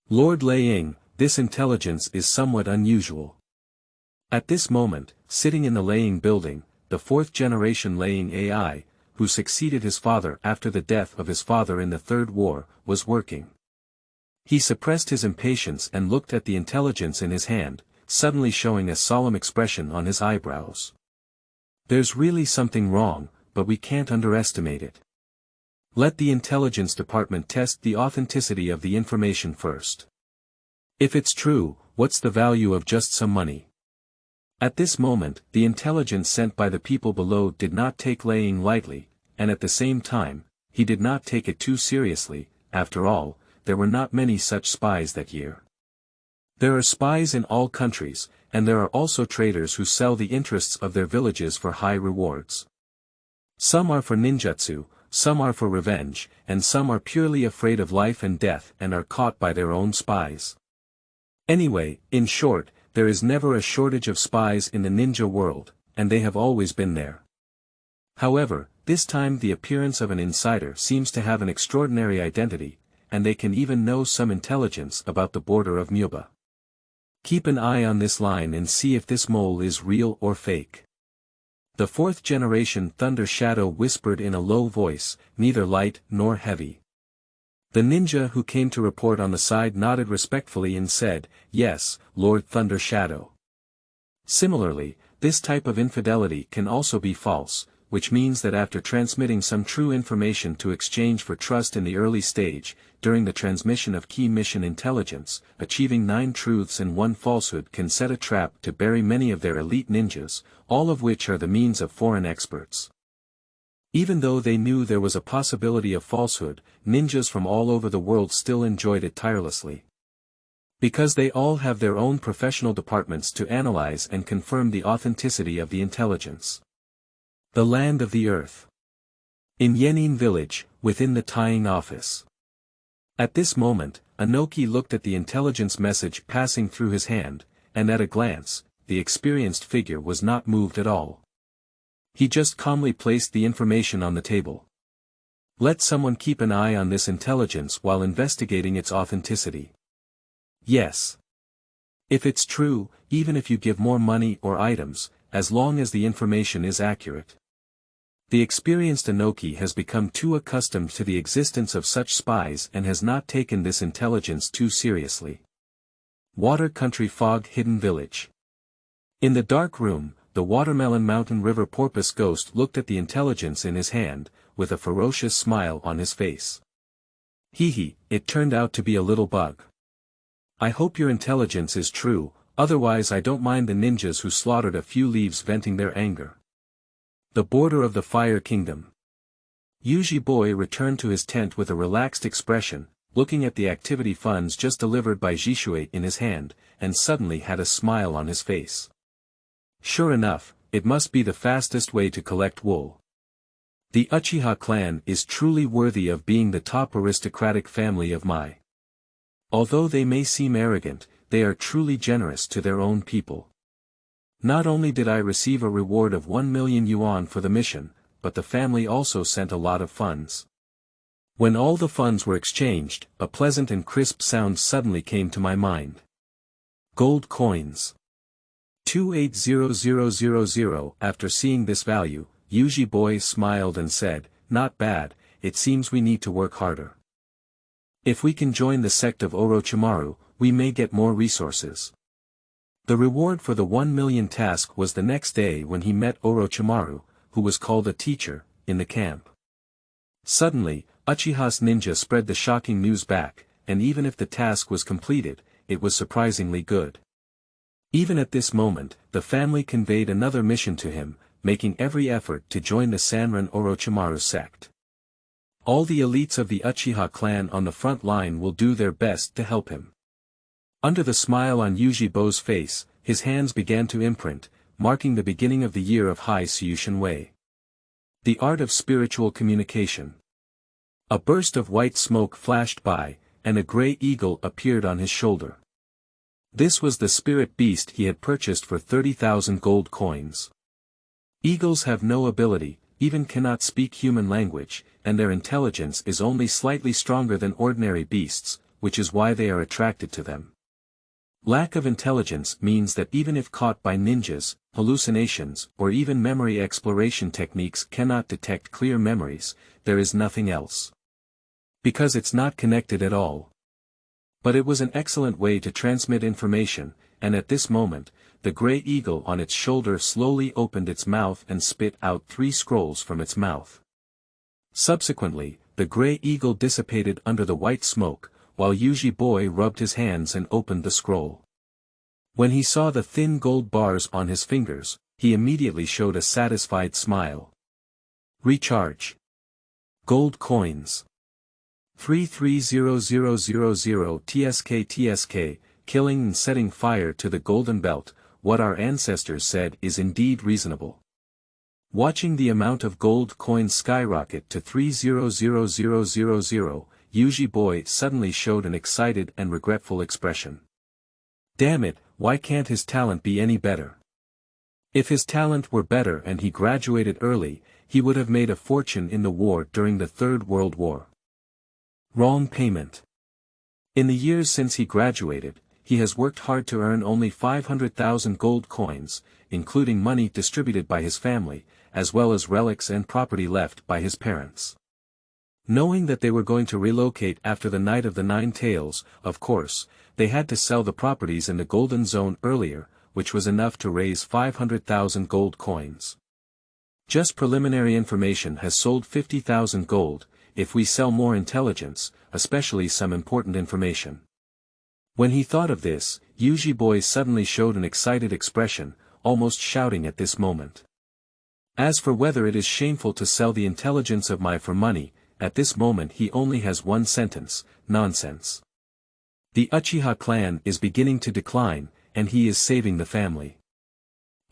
Lord Liang, this intelligence is somewhat unusual. At this moment, sitting in the Liang building, the 4th generation Liang AI, who succeeded his father after the death of his father in the Third War, was working. He suppressed his impatience and looked at the intelligence in his hand, suddenly showing a solemn expression on his eyebrows. There's really something wrong, but we can't underestimate it. Let the intelligence department test the authenticity of the information first. If it's true, what's the value of just some money? At this moment, the intelligence sent by the people below did not take Liang lightly, and at the same time, he did not take it too seriously. After all, there were not many such spies that year. There are spies in all countries, and there are also traders who sell the interests of their villages for high rewards. Some are for ninjutsu, some are for revenge, and some are purely afraid of life and death and are caught by their own spies. Anyway, in short, there is never a shortage of spies in the ninja world, and they have always been there. However, this time the appearance of an insider seems to have an extraordinary identity, and they can even know some intelligence about the border of Muba. Keep an eye on this line and see if this mole is real or fake. The 4th generation Thunder Shadow whispered in a low voice, neither light nor heavy. The ninja who came to report on the side nodded respectfully and said, "Yes, Lord Thunder Shadow." Similarly, this type of infidelity can also be false, which means that after transmitting some true information to exchange for trust in the early stage, during the transmission of key mission intelligence, achieving 9 truths and 1 falsehood can set a trap to bury many of their elite ninjas, all of which are the means of foreign experts. Even though they knew there was a possibility of falsehood, ninjas from all over the world still enjoyed it tirelessly. Because they all have their own professional departments to analyze and confirm the authenticity of the intelligence. The Land of the Earth. In Yenin village, within the tying office. At this moment, Anoki looked at the intelligence message passing through his hand, and at a glance, the experienced figure was not moved at all. He just calmly placed the information on the table. Let someone keep an eye on this intelligence while investigating its authenticity. Yes. If it's true, even if you give more money or items, as long as the information is accurate. The experienced Inoki has become too accustomed to the existence of such spies and has not taken this intelligence too seriously. Water Country Fog Hidden Village. In the dark room, the Watermelon Mountain River Porpoise Ghost looked at the intelligence in his hand, with a ferocious smile on his face. Hee, it turned out to be a little bug. I hope your intelligence is true, otherwise I don't mind the ninjas who slaughtered a few leaves venting their anger. The border of the Fire Kingdom. Yuzhibo returned to his tent with a relaxed expression, looking at the activity funds just delivered by Zhishui in his hand, and suddenly had a smile on his face. Sure enough, it must be the fastest way to collect wool. The Uchiha clan is truly worthy of being the top aristocratic family of Mai. Although they may seem arrogant, they are truly generous to their own people. Not only did I receive a reward of 1 million yuan for the mission, but the family also sent a lot of funds. When all the funds were exchanged, a pleasant and crisp sound suddenly came to my mind. Gold coins. 280000. After seeing this value, Yuzhibo smiled and said, "Not bad, it seems we need to work harder. If we can join the sect of Orochimaru, we may get more resources." The reward for the 1 million task was the next day when he met Orochimaru, who was called a teacher, in the camp. Suddenly, Uchiha's ninja spread the shocking news back, and even if the task was completed, it was surprisingly good. Even at this moment, the family conveyed another mission to him, making every effort to join the Sanran Orochimaru sect. All the elites of the Uchiha clan on the front line will do their best to help him. Under the smile on Yuzhibo's face, his hands began to imprint, marking the beginning of the year of Hai Suishan Wei. The art of spiritual communication. A burst of white smoke flashed by, and a gray eagle appeared on his shoulder. This was the spirit beast he had purchased for 30,000 gold coins. Eagles have no ability, even cannot speak human language, and their intelligence is only slightly stronger than ordinary beasts, which is why they are attracted to them. Lack of intelligence means that even if caught by ninjas, hallucinations, or even memory exploration techniques cannot detect clear memories, there is nothing else. Because it's not connected at all. But it was an excellent way to transmit information, and at this moment, the gray eagle on its shoulder slowly opened its mouth and spit out 3 scrolls from its mouth. Subsequently, the gray eagle dissipated under the white smoke, while Yuzhibo rubbed his hands and opened the scroll. When he saw the thin gold bars on his fingers, he immediately showed a satisfied smile. Recharge. Gold coins. 330000 TSK, killing and setting fire to the golden belt, what our ancestors said is indeed reasonable. Watching the amount of gold coins skyrocket to 300000, Yuzhibo suddenly showed an excited and regretful expression. Damn it, why can't his talent be any better? If his talent were better and he graduated early, he would have made a fortune in the war during the Third World War. Wrong payment. In the years since he graduated, he has worked hard to earn only 500,000 gold coins, including money distributed by his family, as well as relics and property left by his parents. Knowing that they were going to relocate after the Night of the Nine Tails, of course, they had to sell the properties in the Golden Zone earlier, which was enough to raise 500,000 gold coins. Just preliminary information has sold 50,000 gold, if we sell more intelligence, especially some important information. When he thought of this, Yuzhibo suddenly showed an excited expression, almost shouting at this moment. As for whether it is shameful to sell the intelligence of Mai for money, at this moment he only has one sentence: nonsense. The Uchiha clan is beginning to decline, and he is saving the family.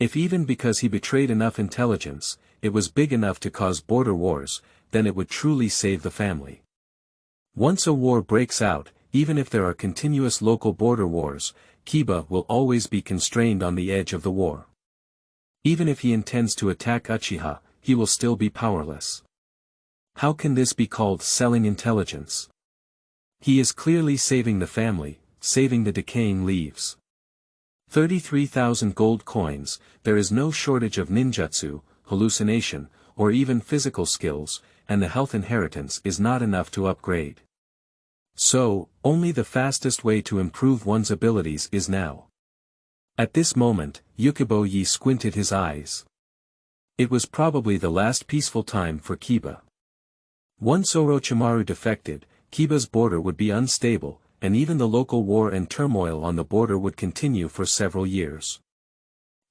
If even because he betrayed enough intelligence, it was big enough to cause border wars, then it would truly save the family. Once a war breaks out, even if there are continuous local border wars, Kiba will always be constrained on the edge of the war. Even if he intends to attack Uchiha, he will still be powerless. How can this be called selling intelligence? He is clearly saving the family, saving the decaying leaves. 33,000 gold coins, there is no shortage of ninjutsu, hallucination, or even physical skills, and the health inheritance is not enough to upgrade. So, only the fastest way to improve one's abilities is now. At this moment, Yuzhibo Yi squinted his eyes. It was probably the last peaceful time for Kiba. Once Orochimaru defected, Kiba's border would be unstable, and even the local war and turmoil on the border would continue for several years.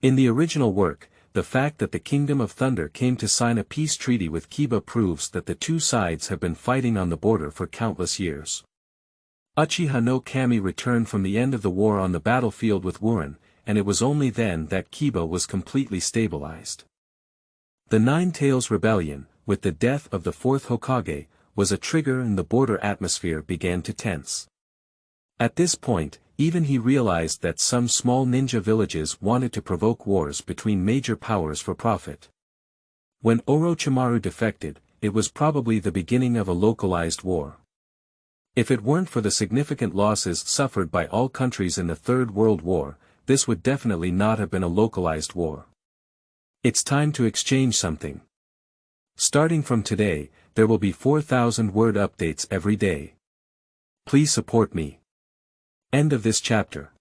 In the original work, the fact that the Kingdom of Thunder came to sign a peace treaty with Kiba proves that the two sides have been fighting on the border for countless years. Uchiha no Kami returned from the end of the war on the battlefield with Wuren, and it was only then that Kiba was completely stabilized. The Nine Tails Rebellion, with the death of the fourth Hokage, was a trigger and the border atmosphere began to tense. At this point, even he realized that some small ninja villages wanted to provoke wars between major powers for profit. When Orochimaru defected, it was probably the beginning of a localized war. If it weren't for the significant losses suffered by all countries in the Third World War, this would definitely not have been a localized war. It's time to exchange something. Starting from today, there will be 4,000 word updates every day. Please support me. End of this chapter.